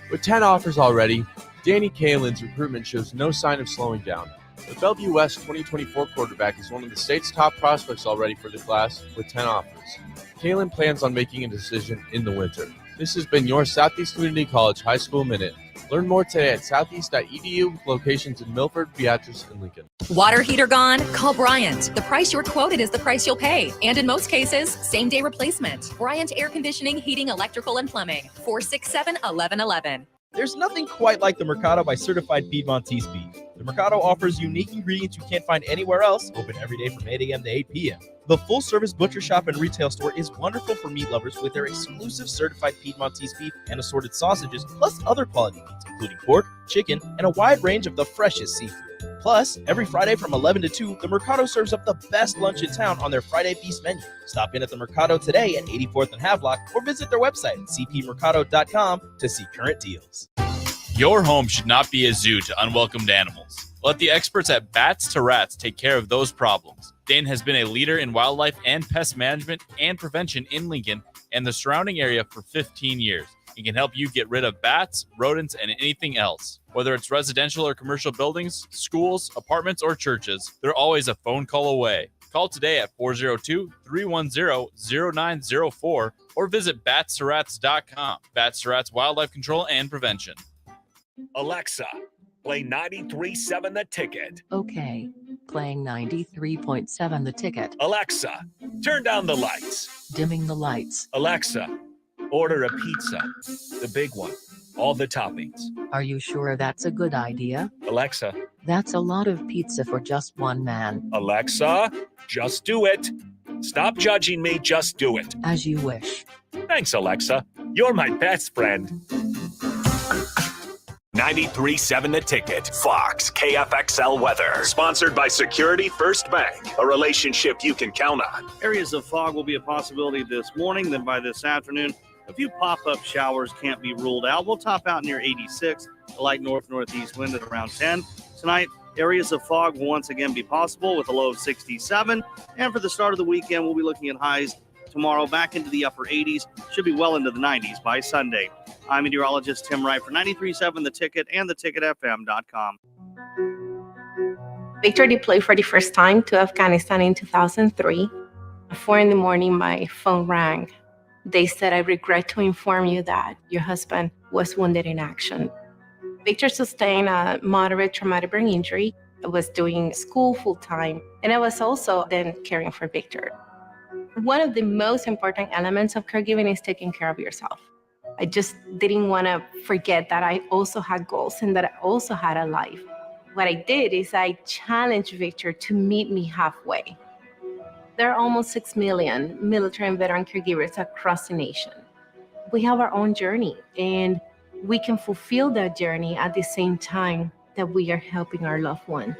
With 10 offers already, Danny Kalin's recruitment shows no sign of slowing down. The Bellevue West 2024 quarterback is one of the state's top prospects already for the class with 10 offers. Kalin plans on making a decision in the winter. This has been your Southeast Community College High School Minute. Learn more today at southeast.edu with locations in Milford, Beatrice, and Lincoln. Water heater gone? Call Bryant. The price you're quoted is the price you'll pay. And in most cases, same-day replacement. Bryant Air Conditioning, Heating, Electrical, and Plumbing. 467-1111. There's nothing quite like the Mercado by Certified Piedmontese beef. The Mercado offers unique ingredients you can't find anywhere else, open every day from 8 a.m. to 8 p.m. The full-service butcher shop and retail store is wonderful for meat lovers with their exclusive certified Piedmontese beef and assorted sausages, plus other quality meats, including pork, chicken, and a wide range of the freshest seafood. Plus, every Friday from 11 to 2, the Mercado serves up the best lunch in town on their Friday Feast menu. Stop in at the Mercado today at 84th and Havelock or visit their website at cpmercado.com to see current deals. Your home should not be a zoo to unwelcomed animals. Let the experts at Bats to Rats take care of those problems. Dane has been a leader in wildlife and pest management and prevention in Lincoln and the surrounding area for 15 years. He can help you get rid of bats, rodents, and anything else. Whether it's residential or commercial buildings, schools, apartments, or churches, they're always a phone call away. Call today at 402-310-0904 or visit batsterats.com. Bats to Rats Wildlife Control and Prevention. Alexa, play 93.7 The Ticket. Okay, playing 93.7 The Ticket. Alexa, turn down the lights. Dimming the lights. Alexa, order a pizza, the big one, all the toppings. Are you sure that's a good idea? Alexa. That's a lot of pizza for just one man. Alexa, just do it. Stop judging me, just do it. As you wish. Thanks, Alexa. You're my best friend. 93.7 The Ticket. Fox KFXL weather. Sponsored by Security First Bank. A relationship you can count on. Areas of fog will be a possibility this morning. Then by this afternoon, a few pop-up showers can't be ruled out. We'll top out near 86. A light north-northeast wind at around 10. Tonight, areas of fog will once again be possible with a low of 67. And for the start of the weekend, we'll be looking at highs tomorrow back into the upper 80s. Should be well into the 90s by Sunday. I'm meteorologist Tim Wright for 93.7 The Ticket and theticketfm.com. Victor deployed for the first time to Afghanistan in 2003. At 4 a.m, my phone rang. They said, "I regret to inform you that your husband was wounded in action." Victor sustained a moderate traumatic brain injury. I was doing school full-time, and I was also then caring for Victor. One of the most important elements of caregiving is taking care of yourself. I just didn't want to forget that I also had goals and that I also had a life. What I did is I challenged Victor to meet me halfway. There are almost 6 million military and veteran caregivers across the nation. We have our own journey, and we can fulfill that journey at the same time that we are helping our loved one.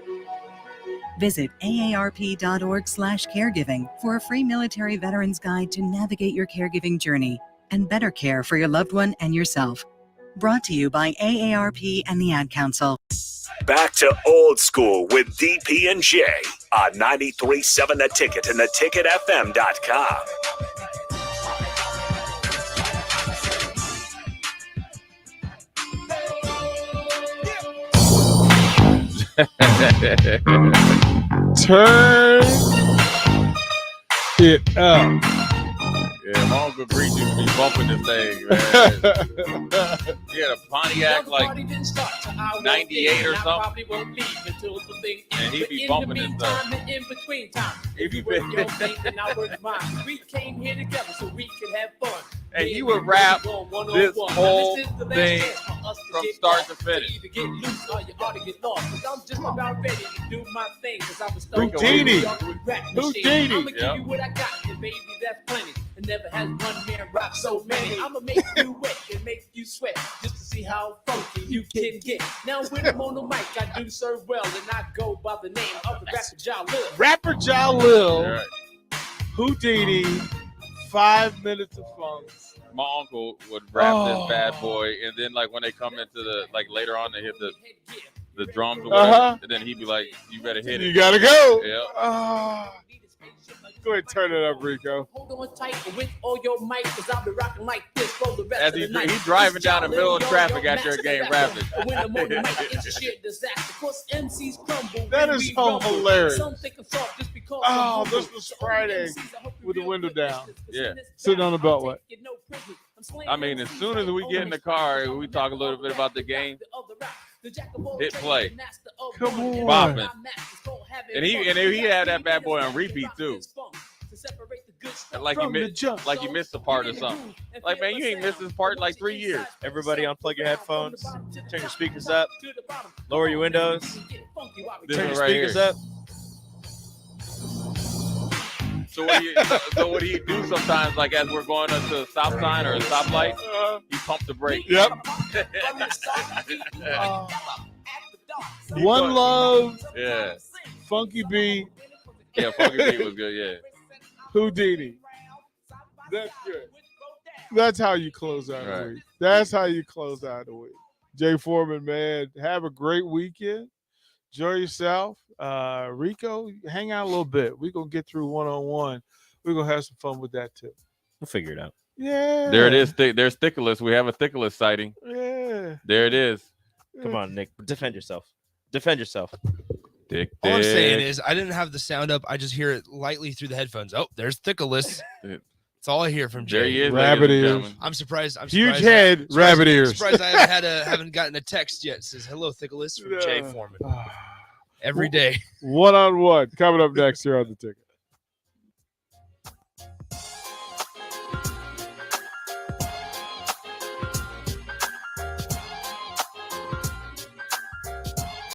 Visit aarp.org/caregiving for a free military veterans guide to navigate your caregiving journey and better care for your loved one and yourself. Brought to you by AARP and the Ad Council. Back to old school with DP and J on 93.7 The Ticket and theticketfm.com. Turn it up. Yeah, my Uncle Grease used to be bumping this thing, man. He had a Pontiac like 98 or something. And he'd be bumping this stuff. He'd be We came here together so we could have fun. And he would rap this whole thing from start to finish. Houdini. Houdini. I'ma give Yep. you what I got, and baby, that's plenty. And never has one man rock so many. I'ma make you wet and make you sweat just to see how funky you can get. Now when I'm on the mic, I do serve well, and I go by the name of the rapper Jalil. Rapper Jalil. Right. Houdini. 5 minutes of funk. My uncle would rap this bad boy, and then like when they come into the like later on, they hit the the drums or whatever, Uh-huh. and then he'd be like, "You better hit it." You gotta go. Yeah. Go ahead, turn it up, Rico. Hold on tight with all your might, cause I'll be rocking like this for the rest As of the night. he's driving down the middle of traffic after a game rapping. When I'm on the mic, it's a sheer disaster. Cause MCs crumble. That when is we so rumble. hilarious. Some think I'm soft just because Oh, I'm this humble. was Friday with the window down. Yeah. Sitting on the beltway. I mean, as soon as we get in the car, we talk a little bit about the game. Hit play. Come on. Bopping. And he had that bad boy on repeat too. Like you missed a part or something. Like, man, you ain't missed this part in like 3 years. Everybody unplug your headphones. Turn your speakers up. Lower your windows. This Turn one your right speakers here. up. So what do you do sometimes, like as we're going up to a stop sign or a stoplight, you pump the brake. Yep. One Love. Yeah. Funky Beat. Yeah, Funky Beat was good, yeah. Houdini. That's good. That's how you close out the week. That's how you close out the week. Jay Foreman, man, have a great weekend. Enjoy yourself. Rico, hang out a little bit. We're going to get through one-on-one. We're going to have some fun with that, too. We'll figure it out. Yeah. There it is. There's Thickless. We have a Thickless sighting. Yeah. There it is. Come on, Nick. Defend yourself. Defend yourself. Dick. All I'm saying is I didn't have the sound up. I just hear it lightly through the headphones. Oh, there's Thickless. That's all I hear from Jay. There he is. Rabbit ears. I'm surprised. Huge head, rabbit ears. Surprised I haven't gotten a text yet. It says hello, Thickless from Jay Foreman. Every day. One-on-one. Coming up next here on The Ticket.